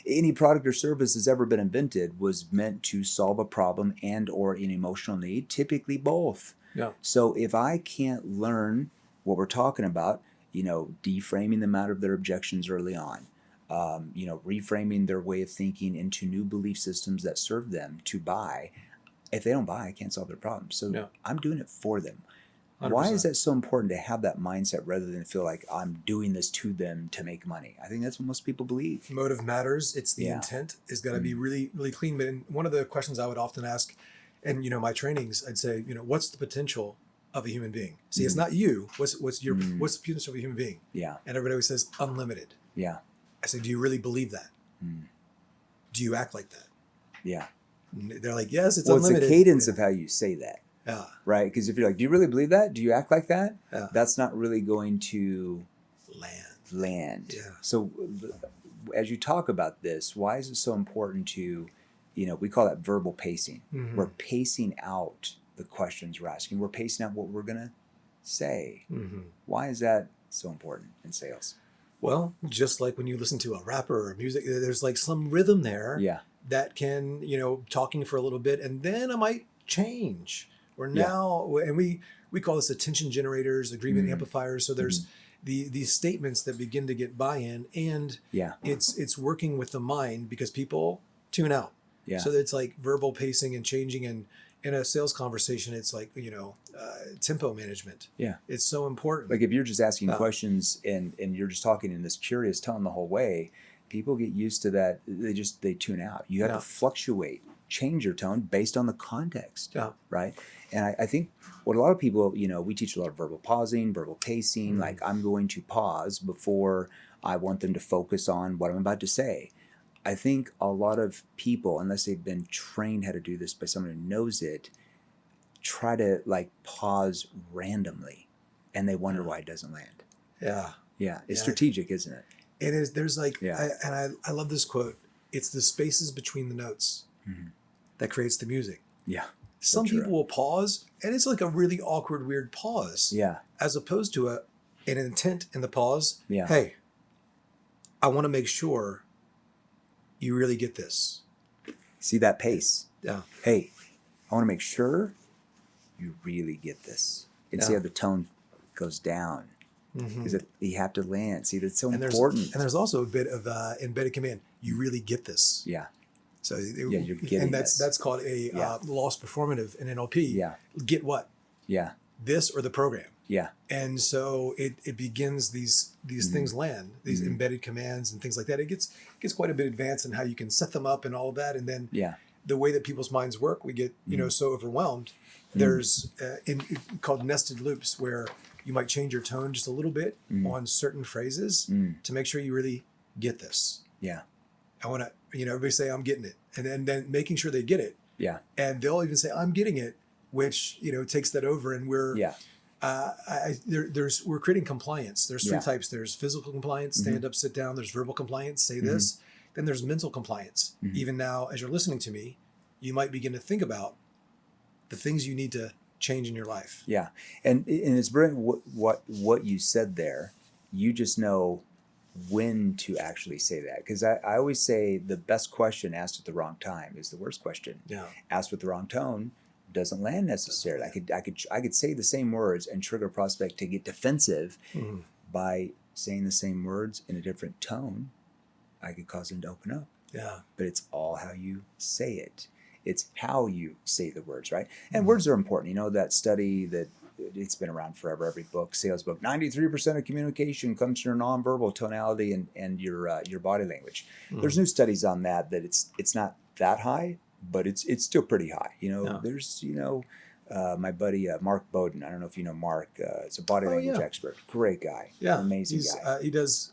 Any product or service that's ever been invented was meant to solve a problem and or an emotional need, typically both. Yeah. So if I can't learn what we're talking about, deframing them out of their objections early on, reframing their way of thinking into new belief systems that serve them to buy. If they don't buy, I can't solve their problem. So I'm doing it for them. 100%. Why is that so important to have that mindset rather than feel like I'm doing this to them to make money? I think that's what most people believe. Motive matters. It's the intent is got to be really, really clean. But one of the questions I would often ask, and my trainings, I'd say, what's the potential of a human being? See, it's not you. What's the potential of a human being? Yeah. And everybody always says unlimited. Yeah. I say, do you really believe that? Do you act like that? Yeah. They're like, yes, it's unlimited. It's the cadence of how you say that. Yeah. Right? Because if you're like, do you really believe that? Do you act like that? Yeah. That's not really going to land. Yeah. So as you talk about this, why is it so important to, we call that verbal pacing. We're pacing out the questions we're asking. We're pacing out what we're going to say. Why is that so important in sales? Well, just like when you listen to a rapper or music, there's like some rhythm there that can, talking for a little bit, and then I might change. Or now, and we call this attention generators, agreement amplifiers. So there's these statements that begin to get buy-in, and it's working with the mind because people tune out. Yeah. So it's like verbal pacing and changing, and in a sales conversation, it's like, tempo management. Yeah. It's so important. Like if you're just asking questions and you're just talking in this curious tone the whole way, people get used to that. They tune out. You have to fluctuate, change your tone based on the context. Yeah. Right. And I think what a lot of people, we teach a lot of verbal pausing, verbal pacing. Like I'm going to pause before I want them to focus on what I'm about to say. I think a lot of people, unless they've been trained how to do this by someone who knows it, try to pause randomly, and they wonder why it doesn't land. Yeah. Yeah. It's strategic, isn't it? It is. There's I love this quote. It's the spaces between the notes that creates the music. Yeah. Some people will pause, and it's like a really awkward, weird pause. Yeah. As opposed to an intent in the pause. Yeah. Hey, I want to make sure you really get this. See that pace? Yeah. Hey, I want to make sure you really get this. And see how the tone goes down. Because you have to land. See, that's so and important. And there's also a bit of embedded command. You really get this. Yeah. So you're getting and this. that's called a loss performative in NLP. Yeah. Get what? Yeah. This or the program. Yeah. And so it begins these things land, these embedded commands and things like that. It gets quite a bit advanced in how you can set them up and all of that. And then the way that people's minds work, we get so overwhelmed. There's called nested loops where you might change your tone just a little bit on certain phrases to make sure you really get this. Yeah. I want to, everybody say, I'm getting it. And then making sure they get it. Yeah. And they'll even say, I'm getting it, which, takes that over. And we're, we're creating compliance. There's three types. There's physical compliance, stand up, sit down. There's verbal compliance, say this. Then there's mental compliance. Even now, as you're listening to me, you might begin to think about the things you need to change in your life. Yeah. And it's brilliant what you said there. You just know when to actually say that. Because I always say the best question asked at the wrong time is the worst question. Yeah. Asked with the wrong tone doesn't land necessarily. I could say the same words and trigger a prospect to get defensive by saying the same words in a different tone. I could cause them to open up. Yeah. But it's all how you say it. It's how you say the words, right? And words are important. That study that it's been around forever, every book, sales book, 93% of communication comes from your nonverbal tonality and your body language. There's new studies on that it's not that high, but it's still pretty high. There's, my buddy, Mark Bowden. I don't know if you know Mark. It's a body language expert. Great guy. Yeah. Amazing guy. He does...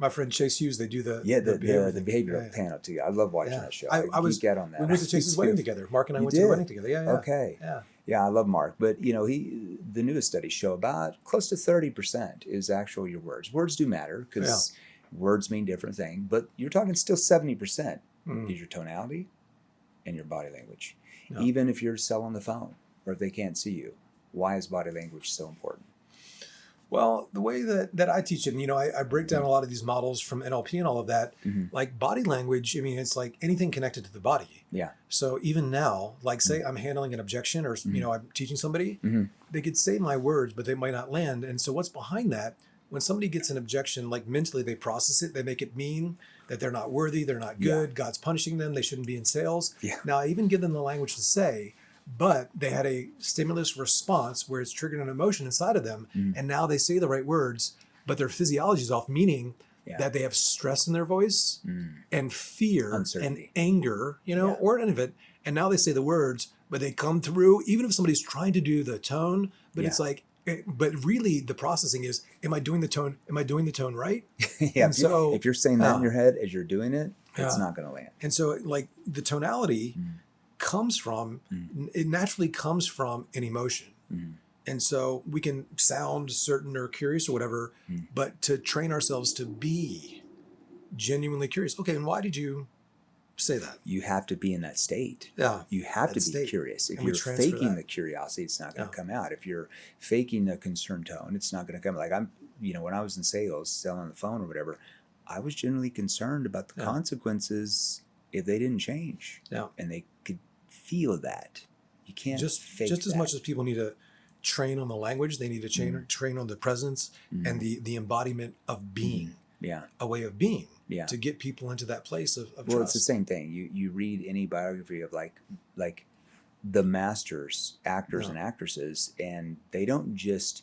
my friend Chase Hughes, they do the behavioral panel together. I love watching that show. I was get on that. We went to Chase's wedding together. Mark and I went to the wedding together. Yeah. Okay. Yeah, I love Mark. But the newest studies show about close to 30% is actual your words. Words do matter because words mean different things. But you're talking still 70% is your tonality and your body language. Yeah. Even if you're selling the phone or if they can't see you, why is body language so important? Well, the way that I teach it, I break down a lot of these models from NLP and all of that, like body language. I mean, it's like anything connected to the body. Yeah. So even now, like say I'm handling an objection or, I'm teaching somebody, they could say my words, but they might not land. And so what's behind that? When somebody gets an objection, like mentally they process it, they make it mean that they're not worthy, they're not good, God's punishing them, they shouldn't be in sales. Yeah. Now I even give them the language to say, but they had a stimulus response where it's triggered an emotion inside of them. And now they say the right words, but their physiology is off, meaning that they have stress in their voice and fear and anger, or any of it. And now they say the words, but they come through, even if somebody's trying to do the tone, but it's like, but really the processing is, am I doing the tone? Am I doing the tone right? And so if you're saying that in your head as you're doing it, it's not going to land. And so like the tonality comes from, it naturally comes from an emotion. And so we can sound certain or curious or whatever, but to train ourselves to be genuinely curious. Okay, and why did you say that? You have to be in that state. Yeah. You have to be curious. If you're faking the curiosity, it's not going to come out. If you're faking the concerned tone, it's not going to come. Like when I was in sales, selling on the phone or whatever, I was generally concerned about the consequences if they didn't change. Yeah. And they could feel that. You can't fake just as much as people need to train on the language, they need to train on the presence and the embodiment of being. Yeah. A way of being. Yeah. To get people into that place of trust. Well, it's the same thing. You read any biography of like the masters, actors and actresses, and they don't just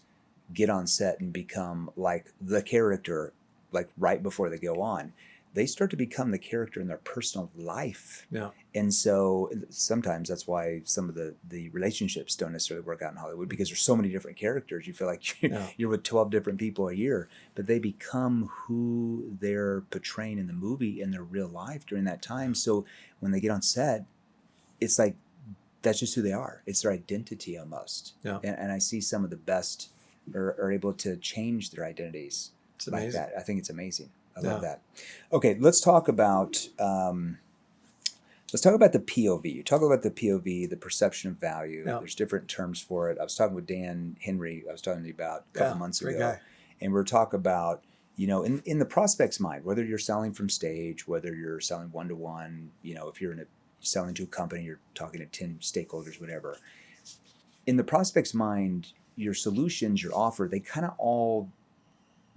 get on set and become like the character like right before they go on. They start to become the character in their personal life. Yeah. And so sometimes that's why some of the relationships don't necessarily work out in Hollywood, because there's so many different characters. You feel like you're with 12 different people a year, but they become who they're portraying in the movie in their real life during that time. So when they get on set, it's like, that's just who they are. It's their identity almost. Yeah. And I see some of the best are able to change their identities like that. I think it's amazing. I love that. Okay, let's talk about the POV. Talk about the POV, the perception of value. Yeah. There's different terms for it. I was talking with Dan Henry. I was talking to you about a couple months ago, guy. And we're talking about in the prospect's mind, whether you're selling from stage, whether you're selling one-to-one, if you're selling to a company, you're talking to 10 stakeholders, whatever. In the prospect's mind, your solutions, your offer, they kind of all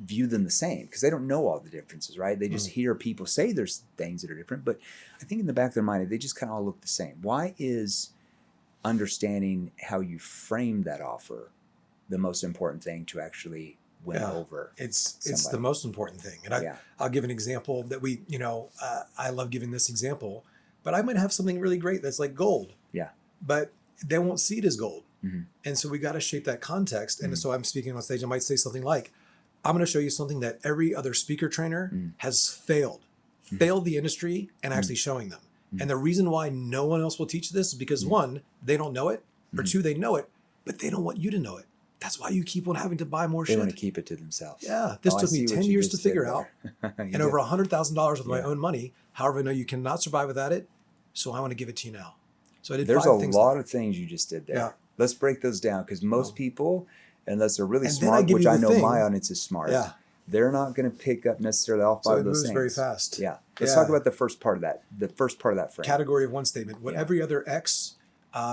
view them the same because they don't know all the differences, right? They just hear people say there's things that are different, but I think in the back of their mind, they just kind of all look the same. Why is understanding how you frame that offer the most important thing to actually win over? It's the most important thing. And I'll give an example that I love giving this example, but I might have something really great that's like gold. Yeah. But they won't see it as gold. Mm-hmm. And so we got to shape that context. And so I'm speaking on stage, I might say something like, I'm going to show you something that every other speaker trainer has failed the industry and actually showing them. And the reason why no one else will teach this is because one, they don't know it, or two, they know it, but they don't want you to know it. That's why you keep on having to buy more shit. They want to keep it to themselves. Yeah. This took me 10 years to figure out and over $100,000 with my own money. However, I know you cannot survive without it. So I want to give it to you now. So I did There's 5 things. There's a lot of things you just did there. Yeah. Let's break those down because most people, unless they're really smart, which I know my audience is smart, they're not going to pick up necessarily all 5 of those things. It moves very fast. Yeah. Let's talk about the first part of that. The first part of that frame. Category of one statement. What every other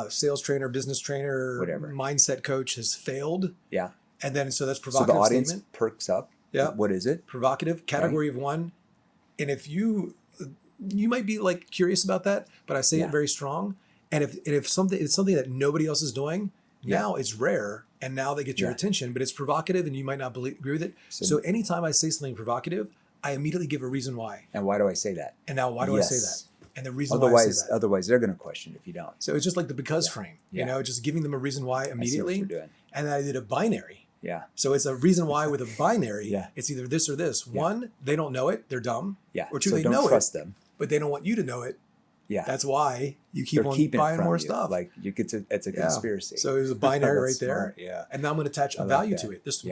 sales trainer, business trainer, whatever, mindset coach has failed. Yeah. And then so that's provocative. So the audience statement. Perks up. Yeah. What is it? Provocative. Category of one. And if you might be like curious about that, but I say it very strong. And if it's something that nobody else is doing, now it's rare, and now they get your attention, but it's provocative, and you might not agree with it. So anytime I say something provocative, I immediately give a reason why. And why do I say that? And now why do I say that? And the reason why I say that. Otherwise, they're going to question if you don't. So it's just like the because frame, just giving them a reason why immediately. I see what you're doing. And then I did a binary. Yeah. So it's a reason why with a binary. It's either this or this. One, they don't know it. They're dumb. Yeah. Or two, so they know trust it. them. But they don't want you to know it. Yeah. That's why you keep on keeping buying more stuff. Like it's a conspirity. So it was a binary right there. Smart. Yeah. And now I'm going to attach a value to it. This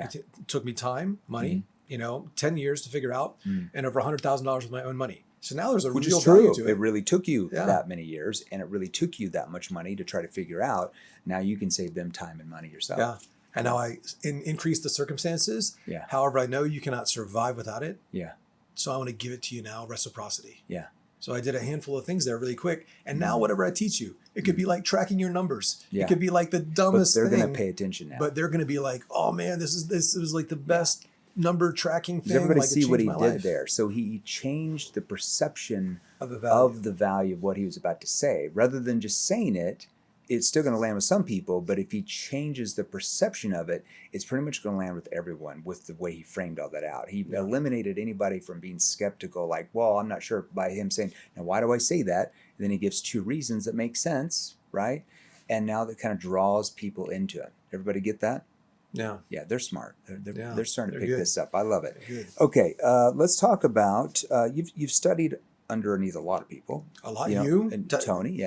took me time, money, 10 years to figure out, and over $100,000 with my own money. So now there's a real value to it. It really took you that many years, and it really took you that much money to try to figure out. Now you can save them time and money yourself. Yeah. And now I increase the circumstances. Yeah. However, I know you cannot survive without it. Yeah. So I want to give it to you now, reciprocity. Yeah. So I did a handful of things there really quick. And now whatever I teach you, it could be like tracking your numbers. Yeah. It could be like the dumbest thing. But they're going to pay attention now. But they're going to be like, oh man, this was like the best number tracking thing. Does everybody see what he did there? So he changed the perception of the value of what he was about to say. Rather than just saying it, it's still going to land with some people, but if he changes the perception of it, it's pretty much going to land with everyone with the way he framed all that out. He eliminated anybody from being skeptical, like, well, I'm not sure, by him saying, now why do I say that? And then he gives 2 reasons that make sense, right? And now that kind of draws people into it. Everybody get that? Yeah. Yeah, they're smart. They're starting to pick this up. I love it. Okay, let's talk about, you've studied underneath a lot of people. A lot, and Tony,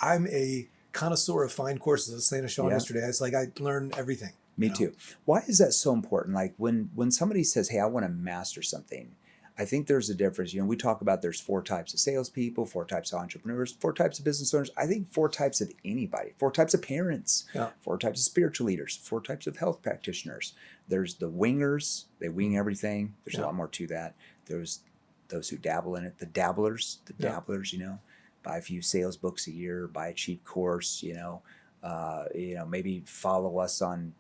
I'm a connoisseur of fine courses. I was saying to Sean yesterday, it's like I learn everything. Me too. Why is that so important? Like when somebody says, hey, I want to master something, I think there's a difference. We talk about there's 4 types of salespeople, 4 types of entrepreneurs, 4 types of business owners. I think 4 types of anybody, 4 types of parents, 4 types of spiritual leaders, 4 types of health practitioners. There's the wingers. They wing everything. There's a lot more to that. There's those who dabble in it, the dabblers, buy a few sales books a year, buy a cheap course, maybe follow us on,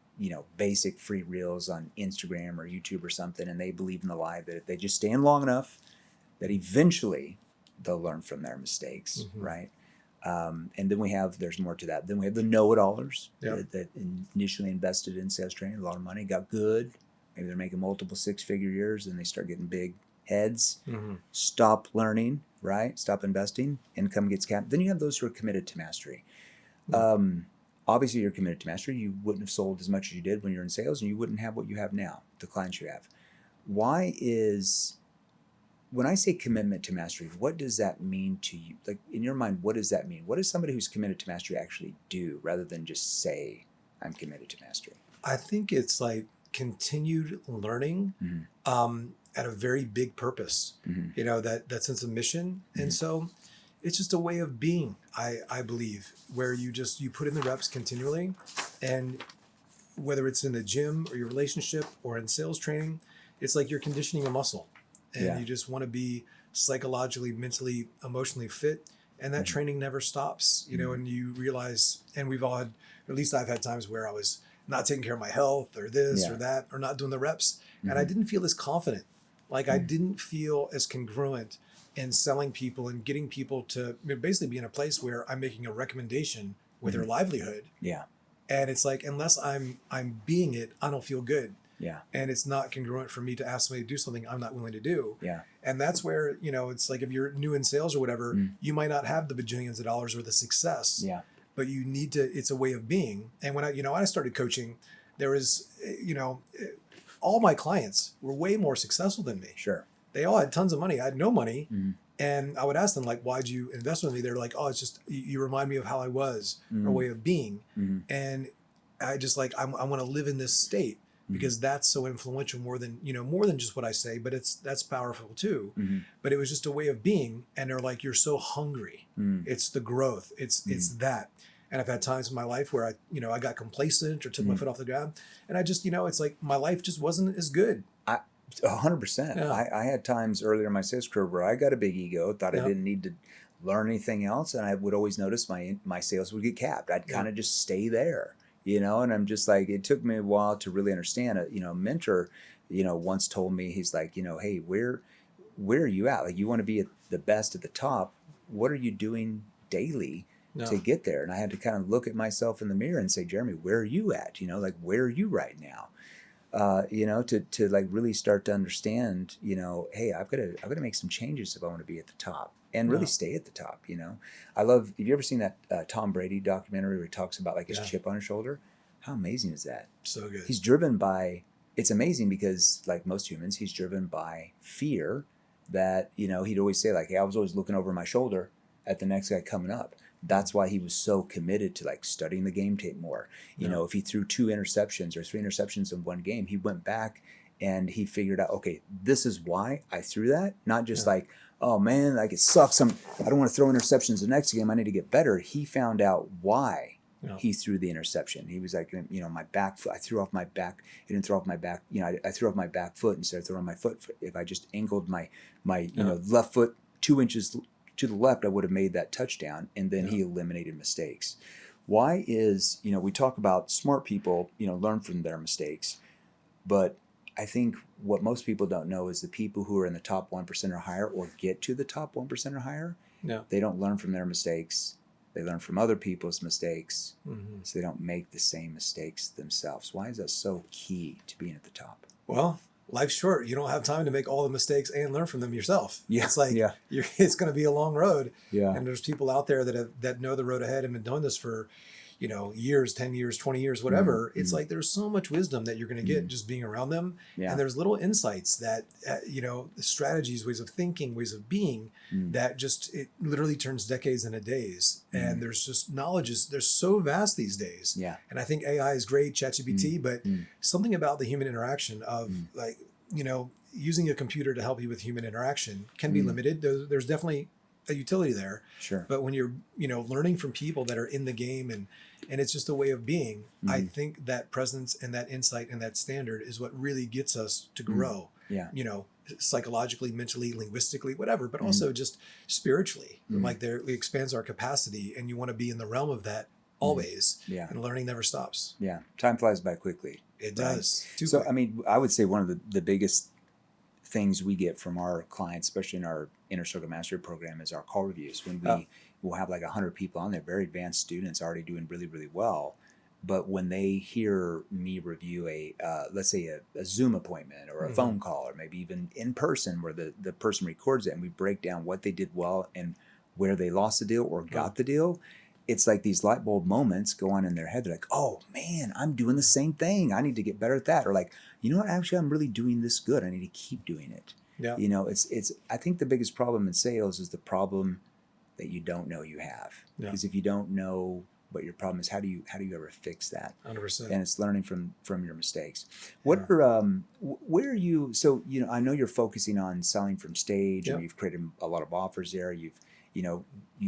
basic free reels on Instagram or YouTube or something. And they believe in the lie that if they just stay in long enough, that eventually they'll learn from their mistakes. Right. And then there's more to that. Then we have the know-it-allers that initially invested in sales training, a lot of money, got good. Maybe they're making multiple 6-figure years and they start getting big heads, stop learning, right? Stop investing, income gets capped. Then you have those who are committed to mastery. Obviously, you're committed to mastery. You wouldn't have sold as much as you did when you're in sales, and you wouldn't have what you have now, the clients you have. When I say commitment to mastery, what does that mean to you? Like in your mind, what does that mean? What does somebody who's committed to mastery actually do rather than just say, I'm committed to mastery? I think it's like continued learning. At a very big purpose, that sense of mission. And so it's just a way of being, I believe, where you put in the reps continually. And whether it's in the gym or your relationship or in sales training, it's like you're conditioning a muscle and you just want to be psychologically, mentally, emotionally fit. And that training never stops, and you realize, and we've all had, at least I've had times where I was not taking care of my health or this or that, or not doing the reps. and I didn't feel as confident. Like I didn't feel as congruent in selling people and getting people to basically be in a place where I'm making a recommendation with their livelihood. Yeah. And it's like, unless I'm being it, I don't feel good. Yeah. And it's not congruent for me to ask somebody to do something I'm not willing to do. Yeah. And that's where, it's like, if you're new in sales or whatever, you might not have the bajillions of dollars or the success. Yeah. But you need to, it's a way of being. And when I started coaching, there was, all my clients were way more successful than me. Sure. They all had tons of money. I had no money. And I would ask them, like, why'd you invest with me? They're like, oh, it's just, you remind me of how I was, or way of being. And I just like, I want to live in this state because that's so influential more than just what I say, but that's powerful too. But it was just a way of being. And they're like, you're so hungry. It's the growth. It's that. And I've had times in my life where I got complacent or took my foot off the ground. And I just, it's like my life just wasn't as good. 100%. Yeah. I had times earlier in my sales career where I got a big ego, thought I didn't need to learn anything else. And I would always notice my sales would get capped. I'd kind of just stay there, and I'm just like, it took me a while to really understand it. A mentor, once told me, he's like, hey, where are you at? Like, you want to be at the best at the top. What are you doing daily to get there? And I had to kind of look at myself in the mirror and say, Jeremy, where are you at? Like, where are you right now? To like really start to understand, hey, I've got to make some changes if I want to be at the top and really stay at the top. I love, have you ever seen that Tom Brady documentary where he talks about like his chip on his shoulder? How amazing is that? So good. He's driven by, it's amazing because like most humans, he's driven by fear that, he'd always say like, hey, I was always looking over my shoulder at the next guy coming up. That's why he was so committed to like studying the game tape more. If he threw 2 interceptions or 3 interceptions in one game, he went back and he figured out, okay, this is why I threw that. Not just like, oh man, like it sucks. I don't want to throw interceptions the next game. I need to get better. He found out why he threw the interception. He was like, my back foot, I threw off my back. He didn't throw off my back. I threw off my back foot instead of throwing my foot. If I just angled my left foot 2 inches to the left, I would have made that touchdown. And then he eliminated mistakes. Why is, we talk about smart people, learn from their mistakes. But I think what most people don't know is the people who are in the top 1% or higher or get to the top 1% or higher, they don't learn from their mistakes. They learn from other people's mistakes. So they don't make the same mistakes themselves. Why is that so key to being at the top? Well, life's short. You don't have time to make all the mistakes and learn from them yourself. Yeah. It's like it's going to be a long road. Yeah. And there's people out there that know the road ahead and been doing this for, years, 10 years, 20 years, whatever. It's like there's so much wisdom that you're going to get just being around them. Yeah. And there's little insights that, strategies, ways of thinking, ways of being that just, it literally turns decades into days. And there's just they're so vast these days. Yeah. And I think AI is great, ChatGPT, but something about the human interaction of like, using a computer to help you with human interaction can be limited. There's definitely a utility there. Sure. But when you're, learning from people that are in the game and it's just a way of being, I think that presence and that insight and that standard is what really gets us to grow. Yeah. Psychologically, mentally, linguistically, whatever, but also just spiritually. Like it expands our capacity and you want to be in the realm of that always. Yeah. And learning never stops. Yeah. Time flies by quickly. It does. Right? So, I mean, I would say one of the biggest things we get from our clients, especially in our Inner Circle Mastery program, is our call reviews. When we'll have like 100 people on there, very advanced students already doing really, really well. But when they hear me review let's say a Zoom appointment or a phone call, or maybe even in person where the person records it and we break down what they did well and where they lost the deal or got the deal, it's like these light bulb moments go on in their head. They're like, oh man, I'm doing the same thing. I need to get better at that. Or like, what, actually, I'm really doing this good. I need to keep doing it. Yeah. It's, I think the biggest problem in sales is the problem that you don't know you have. Because if you don't know what your problem is, how do you ever fix that? 100%. And it's learning from your mistakes. What are where are you? So I know you're focusing on selling from stage, and you've created a lot of offers there.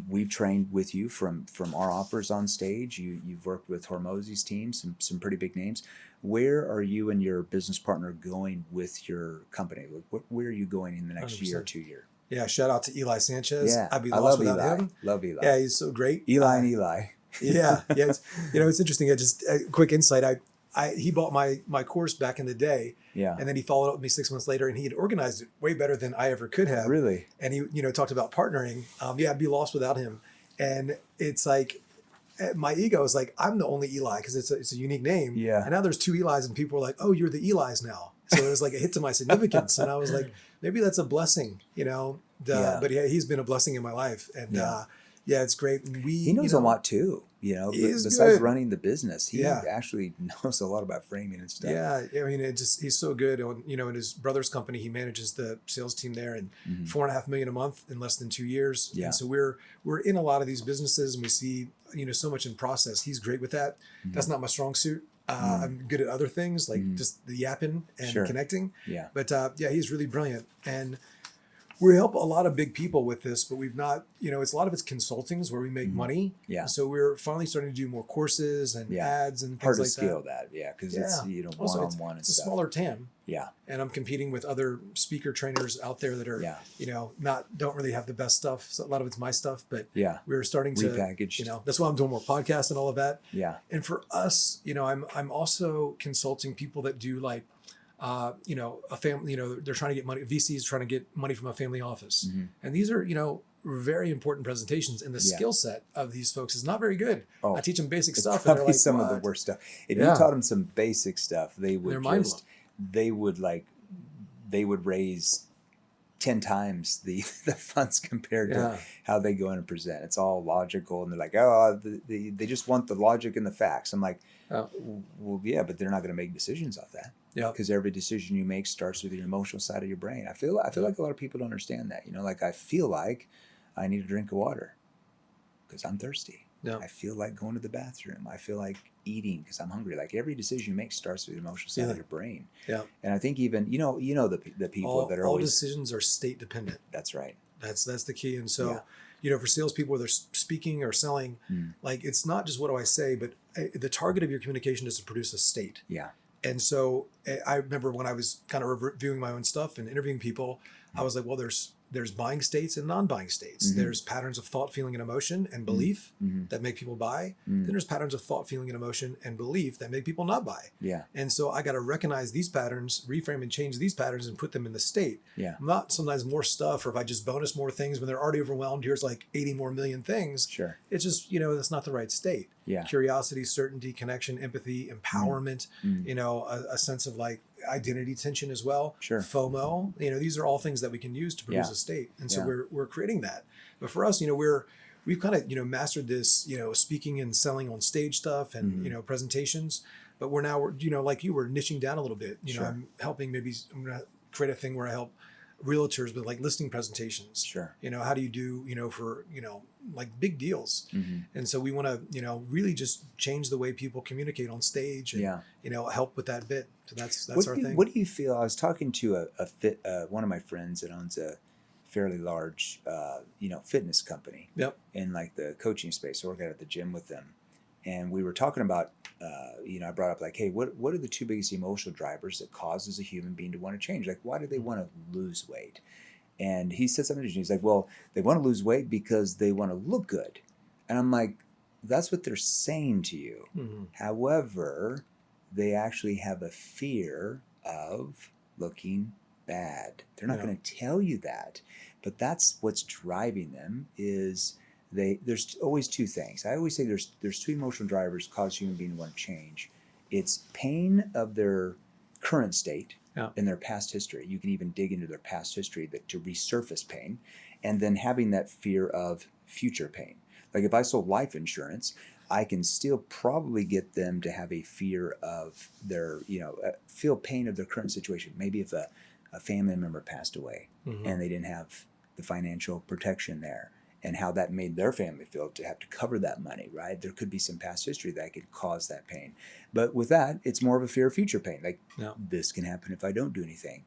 We've trained with you from our offers on stage. You've worked with Hormozy's team, some pretty big names. Where are you and your business partner going with your company? Where are you going in the next 100%. Year or 2 year? Yeah, shout out to Eli Sanchez. Yeah, I'd be lost without him. Love Eli. Yeah, he's so great. Eli and Eli. Yeah. It's interesting. Just a quick insight. he bought my course back in the day. Yeah. And then he followed up with me 6 months later, and he had organized it way better than I ever could have. Really? And he, talked about partnering. I'd be lost without him. And it's like, my ego is like, I'm the only Eli because it's a unique name. Yeah. And now there's 2 Elis, and people are like, oh, you're the Elis now. So it was like a hit to my significance. And I was like, maybe that's a blessing, But he's been a blessing in my life. And it's great. And he knows a lot too, besides good. running the he actually knows a lot about framing and stuff. Yeah. I mean, he's so good. In his brother's company, he manages the sales team there, and $4.5 million a month in less than 2 years. Yeah. And so we're in a lot of these businesses, and we see, so much in process. He's great with that. That's not my strong suit. I'm good at other things like just the yapping and connecting. Yeah. But he's really brilliant. And we help a lot of big people with this, but we've not, it's a lot of it's consultings where we make money. Yeah. So we're finally starting to do more courses and ads and things like that. Hard to scale that. Yeah. Because it's, one-on-one it's a smaller TAM. Yeah. And I'm competing with other speaker trainers out there that are, don't really have the best stuff. So a lot of it's my stuff, but we're starting to repackage. That's why I'm doing more podcasts and all of that. Yeah. And for us, I'm also consulting people that do like, a family, they're trying to get money. VCs trying to get money from a family office. And these are, very important presentations. And the skill set of these folks is not very good. I teach them basic stuff. Probably and they're like, some of the worst stuff. If you taught them some basic stuff, they would they would raise 10 times the funds compared to how they go in and present. It's all logical. And they're like, they just want the logic and the facts. I'm like, well, yeah, but they're not going to make decisions off that. Yeah. Because every decision you make starts with your emotional side of your brain. I feel like a lot of people don't understand that. I feel like I need a drink of water because I'm thirsty. Yeah. I feel like going to the bathroom. I feel like eating because I'm hungry. Like every decision you make starts with the emotional side of your brain. Yeah. And I think even the people that are all decisions are state dependent. That's right. That's the key. And so, for salespeople, whether speaking or selling, like it's not just what do I say, but the target of your communication is to produce a state. Yeah. And so I remember when I was kind of reviewing my own stuff and interviewing people, I was like, well, there's buying states and non-buying states. There's patterns of thought, feeling, and emotion and belief that make people buy. Then there's patterns of thought, feeling, and emotion and belief that make people not buy. Yeah. And so I got to recognize these patterns, reframe and change these patterns and put them in the state. Yeah. Not sometimes more stuff, or if I just bonus more things when they're already overwhelmed, here's like 80 more million things. Sure. It's just, that's not the right state. Yeah. Curiosity, certainty, connection, empathy, empowerment, a sense of like identity tension as well. Sure. FOMO, these are all things that we can use to produce a state. And so we're creating that. But for us, we've kind of, mastered this, speaking and selling on stage stuff and, presentations, but we're now, like you were niching down a little bit, I'm helping I'm going to create a thing where I help realtors with like listing presentations. Sure. How do you do, for, like big deals. And so we want to, really just change the way people communicate on stage and, help with that bit. So that's our thing. What do you feel? I was talking to one of my friends that owns a fairly large, fitness company. Yep. In like the coaching space. So I work out at the gym with them. And we were talking about, I brought up like, hey, what are the 2 biggest emotional drivers that causes a human being to want to change? Like, why do they want to lose weight? And he said something to me. He's like, well, they want to lose weight because they want to look good. And I'm like, that's what they're saying to you. However, they actually have a fear of looking bad. They're not going to tell you that. But that's what's driving them is there's always 2 things. I always say there's 2 emotional drivers cause human beings to want to change. It's pain of their current state in their past history. You can even dig into their past history to resurface pain, and then having that fear of future pain. Like if I sold life insurance, I can still probably get them to have a fear of their, feel pain of their current situation. Maybe if a family member passed away and they didn't have the financial protection there, and how that made their family feel to have to cover that money, right? There could be some past history that could cause that pain. But with that, it's more of a fear of future pain. Like, this can happen if I don't do anything.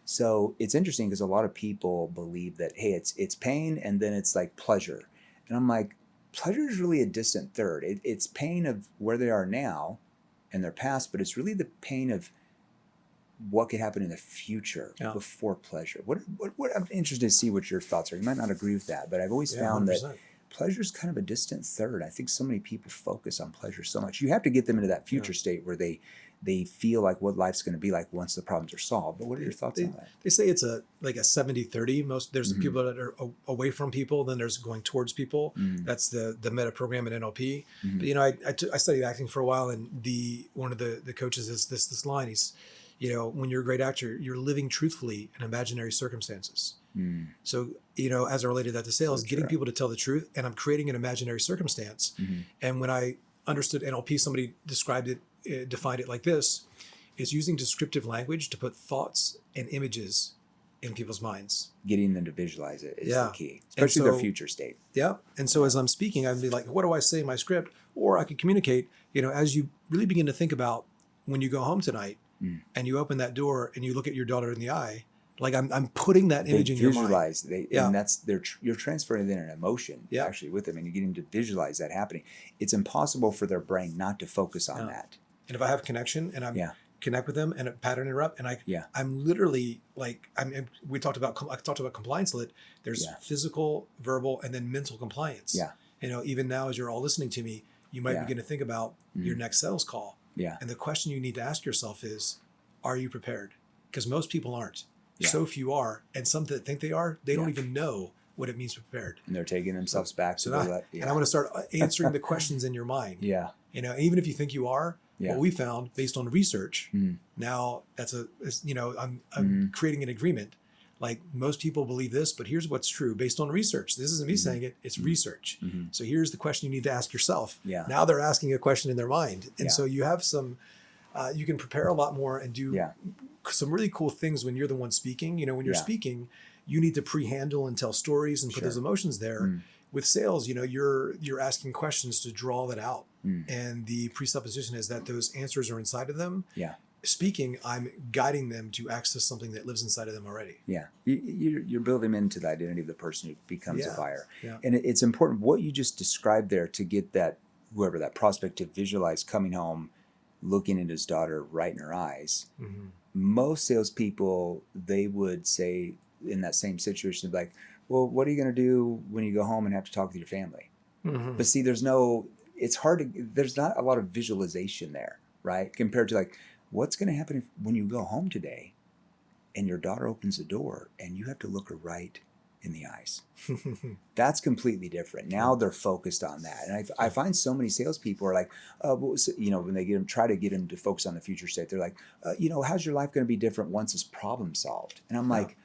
So it's interesting because a lot of people believe that, hey, it's pain and then it's like pleasure. And I'm like, pleasure is really a distant third. It's pain of where they are now and their past, but it's really the pain of what could happen in the future before pleasure. What I'm interested to see what your thoughts are. You might not agree with that, but I've always found 100%. That pleasure is kind of a distant third. I think so many people focus on pleasure so much. You have to get them into that future state where they they feel like what life's going to be like once the problems are solved. But what are your thoughts on that? They say it's a 70-30. There's people that are away from people, then there's going towards people. That's the meta program at NLP. But I studied acting for a while, and one of the coaches is this line. He's, when you're a great actor, you're living truthfully in imaginary circumstances. So, as I related that to sales, getting people to tell the truth, and I'm creating an imaginary circumstance. And when I understood NLP, somebody defined it like this: it's using descriptive language to put thoughts and images in people's minds. Getting them to visualize it is the key, especially their future state. Yeah. And so as I'm speaking, I'd be like, what do I say in my script? Or I could communicate, as you really begin to think about when you go home tonight and you open that door and you look at your daughter in the eye, like I'm putting that image in your mind. And that's you're transferring in an emotion actually with them, and you get them to visualize that happening. It's impossible for their brain not to focus on that. And if I have connection and I'm connect with them and a pattern interrupt, and I'm literally like, I talked about compliance lit. There's physical, verbal, and then mental compliance. Even now as you're all listening to me, you might begin to think about your next sales call. And the question you need to ask yourself is, are you prepared? Because most people aren't. So few are, and some that think they are, they don't even know what it means to be prepared. And they're taking themselves back to that. And I'm going to start answering the questions in your mind. Even if you think you are, what we found based on research, now I'm creating an agreement. Like, most people believe this, but here's what's true based on research. This isn't me saying it, it's research. So here's the question you need to ask yourself. Now they're asking a question in their mind. And so you have some, you can prepare a lot more and do some really cool things when you're the one speaking. When you're speaking, you need to pre-handle and tell stories and put those emotions there. With sales, you're asking questions to draw that out. And the presupposition is that those answers are inside of them. Speaking, I'm guiding them to access something that lives inside of them already. You're building them into the identity of the person who becomes a buyer. And it's important what you just described there to get that, whoever that prospect, to visualize coming home, looking at his daughter right in her eyes. Most salespeople, they would say in that same situation, like, well, what are you going to do when you go home and have to talk with your family? But see, there's not a lot of visualization there, right? Compared to like, what's going to happen when you go home today and your daughter opens the door and you have to look her right in the eyes? That's completely different. Now they're focused on that. And I find so many salespeople are like, when they try to get them to focus on the future state, they're like, how's your life going to be different once this problem's solved? And I'm like,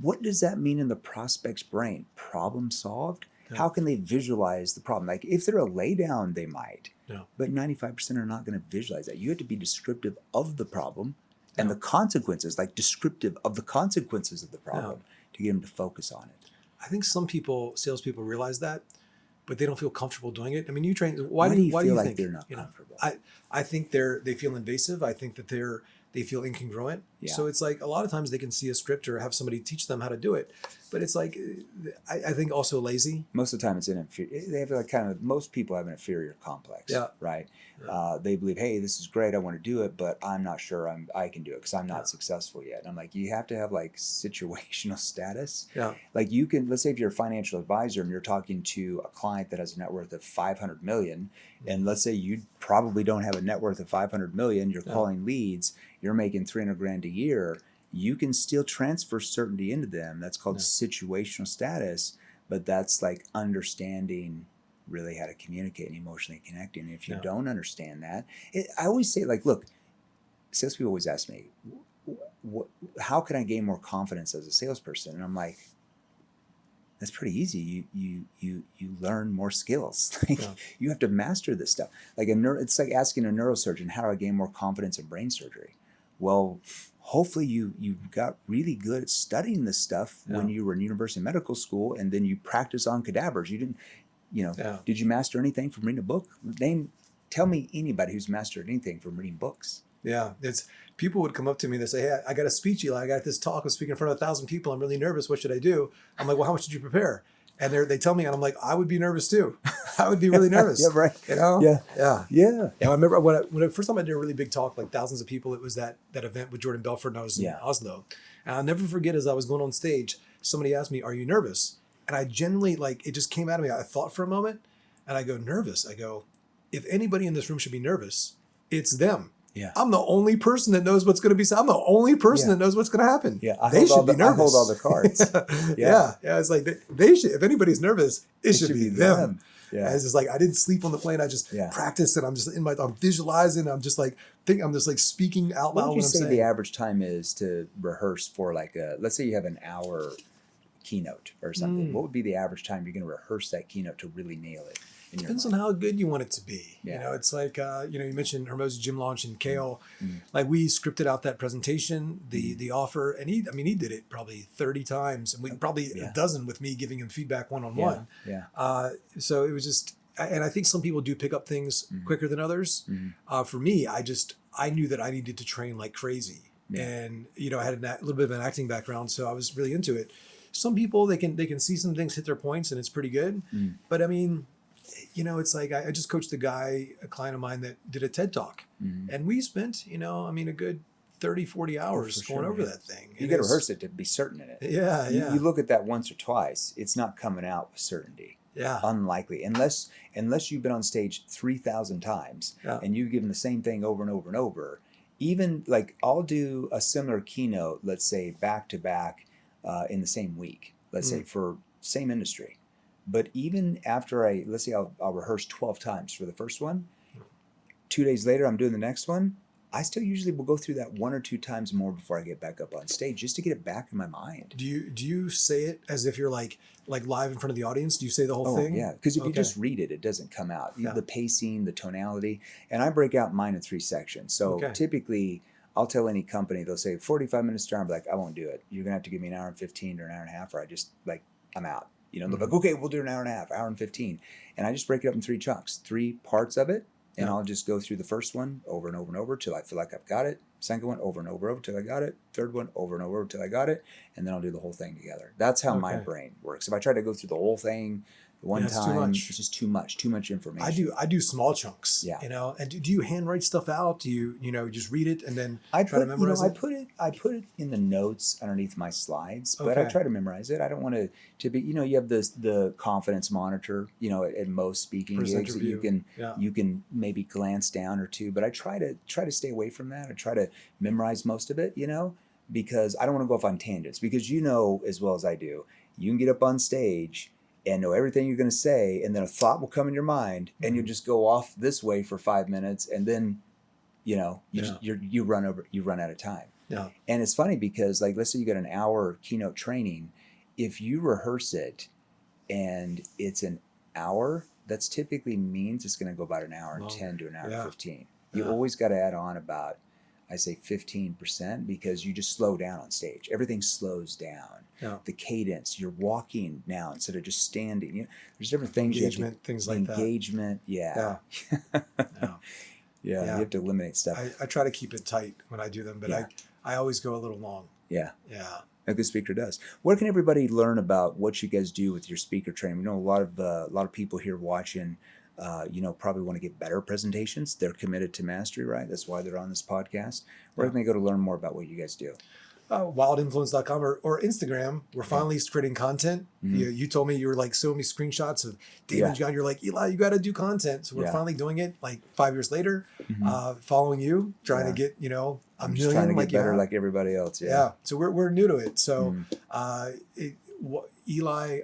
what does that mean in the prospect's brain? Problem solved? How can they visualize the problem? Like, if they're a lay down, they might, but 95% are not going to visualize that. You have to be descriptive of the problem and the consequences, like descriptive of the consequences of the problem to get them to focus on it. I think some salespeople realize that, but they don't feel comfortable doing it. I mean, you train. Why do you feel like think they're not comfortable? I think they feel invasive. I think that they feel incongruent. So it's like a lot of times they can see a script or have somebody teach them how to do it, but it's like I think also lazy. Most of the time, it's they have like most people have an inferior complex. Right. They believe, hey, this is great, I want to do it, but I'm not sure I can do it because I'm not successful yet. And I'm like, you have to have like situational status. Like, you can, let's say if you're a financial advisor and you're talking to a client that has a net worth of 500 million, and let's say you probably don't have a net worth of 500 million, you're calling leads, you're making 300 grand a year, you can still transfer certainty into them. That's called situational status, but that's like understanding really how to communicate and emotionally connecting. And if you don't understand that, I always say, like, look, salespeople always ask me, how can I gain more confidence as a salesperson? And I'm like, that's pretty easy. You learn more skills. You have to master this stuff. Like it's like asking a neurosurgeon, how do I gain more confidence in brain surgery? Well, hopefully you got really good at studying this stuff when you were in university medical school, and then you practice on cadavers. You didn't, did you master anything from reading a book? Tell me anybody who's mastered anything from reading books. It's people would come up to me and they say, hey, I got a speech, Eli. I got this talk. I'm speaking in front of 1,000 people. I'm really nervous. What should I do? I'm like, well, how much did you prepare? And they tell me, and I'm like, I would be nervous too. I would be really nervous. Right. I remember when the first time I did a really big talk, like thousands of people, it was that event with Jordan Belfort, and I was in Oslo. And I'll never forget, as I was going on stage, somebody asked me, are you nervous? And I genuinely, it just came out of me. I thought for a moment, and I go, nervous? I go, if anybody in this room should be nervous, it's them. Yeah. I'm the only person that knows what's going to be said. I'm the only person that knows what's going to happen. Yeah. They should be nervous. I hold all the cards. Yeah. It's like they should, if anybody's nervous, it should be them. Yeah. It's just like, I didn't sleep on the plane. I just practiced and I'm just I'm visualizing. I'm just like, speaking out loud. What would you say the average time is to rehearse for like let's say you have an hour keynote or something. What would be the average time you're going to rehearse that keynote to really nail it? Depends on how good you want it to be. Yeah. It's like, you mentioned Hermosa Gym Launch and Kale. Like we scripted out that presentation, the offer, and he did it probably 30 times, and we probably a dozen with me giving him feedback one-on-one. So it was just, and I think some people do pick up things quicker than others. For me, I knew that I needed to train like crazy. And, I had a little bit of an acting background, so I was really into it. Some people, they can see some things hit their points and it's pretty good. But I mean, it's like I just coached a client of mine that did a TED Talk. And we spent, a good 30, 40 hours going over that thing. You got to rehearse it to be certain in it. Yeah. You look at that once or twice, it's not coming out with certainty. Yeah. Unlikely. Unless you've been on stage 3,000 times and you've given the same thing over and over and over. Even like I'll do a similar keynote, let's say back to back in the same week, let's say for same industry. But even after let's say I'll rehearse 12 times for the first one, 2 days later I'm doing the next one, I still usually will go through that 1 or 2 times more before I get back up on stage just to get it back in my mind. Do you say it as if you're like live in front of the audience? Do you say the whole thing? Yeah, because if you just read it, it doesn't come out. The pacing, the tonality, and I break out mine in 3 sections. So typically I'll tell any company, they'll say 45 minutes to an hour, I'm like, I won't do it. You're going to have to give me an hour and 15 or an hour and a half, or I'm out. They're like, okay, we'll do an hour and a half, hour and 15. And I just break it up in 3 chunks, 3 parts of it. And I'll just go through the first one over and over and over till I feel like I've got it. Second one over and over till I got it. Third one over and over till I got it. And then I'll do the whole thing together. That's how my brain works. If I try to go through the whole thing one time, it's just too much information. I do small chunks. And do you handwrite stuff out? Do you just read it and then try to memorize it? I put it in the notes underneath my slides, but I try to memorize it. I don't want to be, you have the confidence monitor, at most speaking gigs that you can maybe glance down or two, but I try to stay away from that. I try to memorize most of it, because I don't want to go off on tangents, because as well as I do, you can get up on stage and know everything you're going to say, and then a thought will come in your mind, and you'll just go off this way for 5 minutes, and then, you run out of time. Yeah. And it's funny because, like, let's say you got an hour keynote training, if you rehearse it, and it's an hour, that's typically means it's going to go about an hour and 10 to an hour and 15. You always got to add on about, I say 15%, because you just slow down on stage. Everything slows down. The cadence, you're walking now instead of just standing. There's different things. Things like that. Engagement, You have to eliminate stuff. I try to keep it tight when I do them, but I always go a little long. Yeah. A good speaker does. Where can everybody learn about what you guys do with your speaker training? We know a lot of people here watching, probably want to get better presentations. They're committed to mastery, right? That's why they're on this podcast. Where can they go to learn more about what you guys do? Wildinfluence.com or Instagram. We're finally creating content. You told me you were like showing me screenshots of David John. You're like, Eli, you got to do content. So we're finally doing it like 5 years later, following you, trying to get, a million. Trying to get better like everybody else. Yeah. So we're new to it. So Eli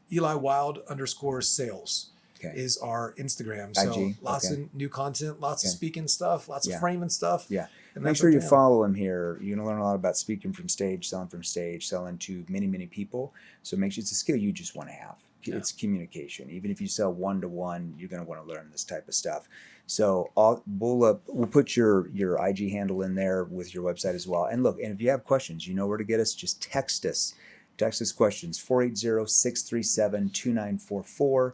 Wilde _sales. Is our Instagram. So IG. Lots of new content, lots of speaking stuff, lots of framing stuff. Yeah. And make sure you follow him here. You're going to learn a lot about speaking from stage, selling to many, many people. So make sure it's a skill you just want to have. It's communication. Even if you sell one-to-one, you're going to want to learn this type of stuff. So we'll put your IG handle in there with your website as well. And look, and if you have questions, you know where to get us. Just text us. Text us questions, 480-637-2944.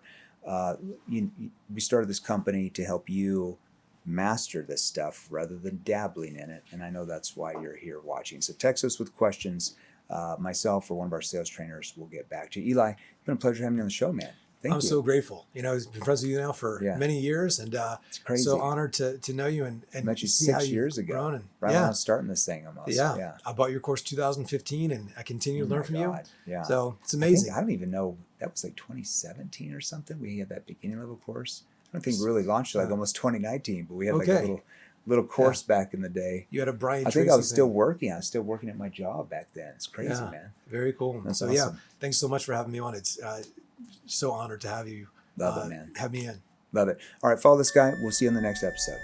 We started this company to help you master this stuff rather than dabbling in it, and I know that's why you're here watching. So text us with questions. Myself or one of our sales trainers will get back to you. Eli, it's been a pleasure having you on the show, man. Thank you. I'm so grateful. I've been friends with you now for many years, and it's crazy. So honored to know you and met you see 6 how years ago. Grown and, right when I was starting this thing almost. Yeah. I bought your course 2015, and I continue to learn from you. Yeah. So it's amazing. I don't even know. That was like 2017 or something. We had that beginning level course. I don't think we really launched it like almost 2019, but we had like a little course back in the day. You had a Brian I think Tracy I was still thing. working. I was still working at my job back then. It's crazy, man. Very cool. That's so awesome. thanks so much for having me on. It's so honored to have you. Love it, man. Have me in. Love it. All right, follow this guy. We'll see you on the next episode.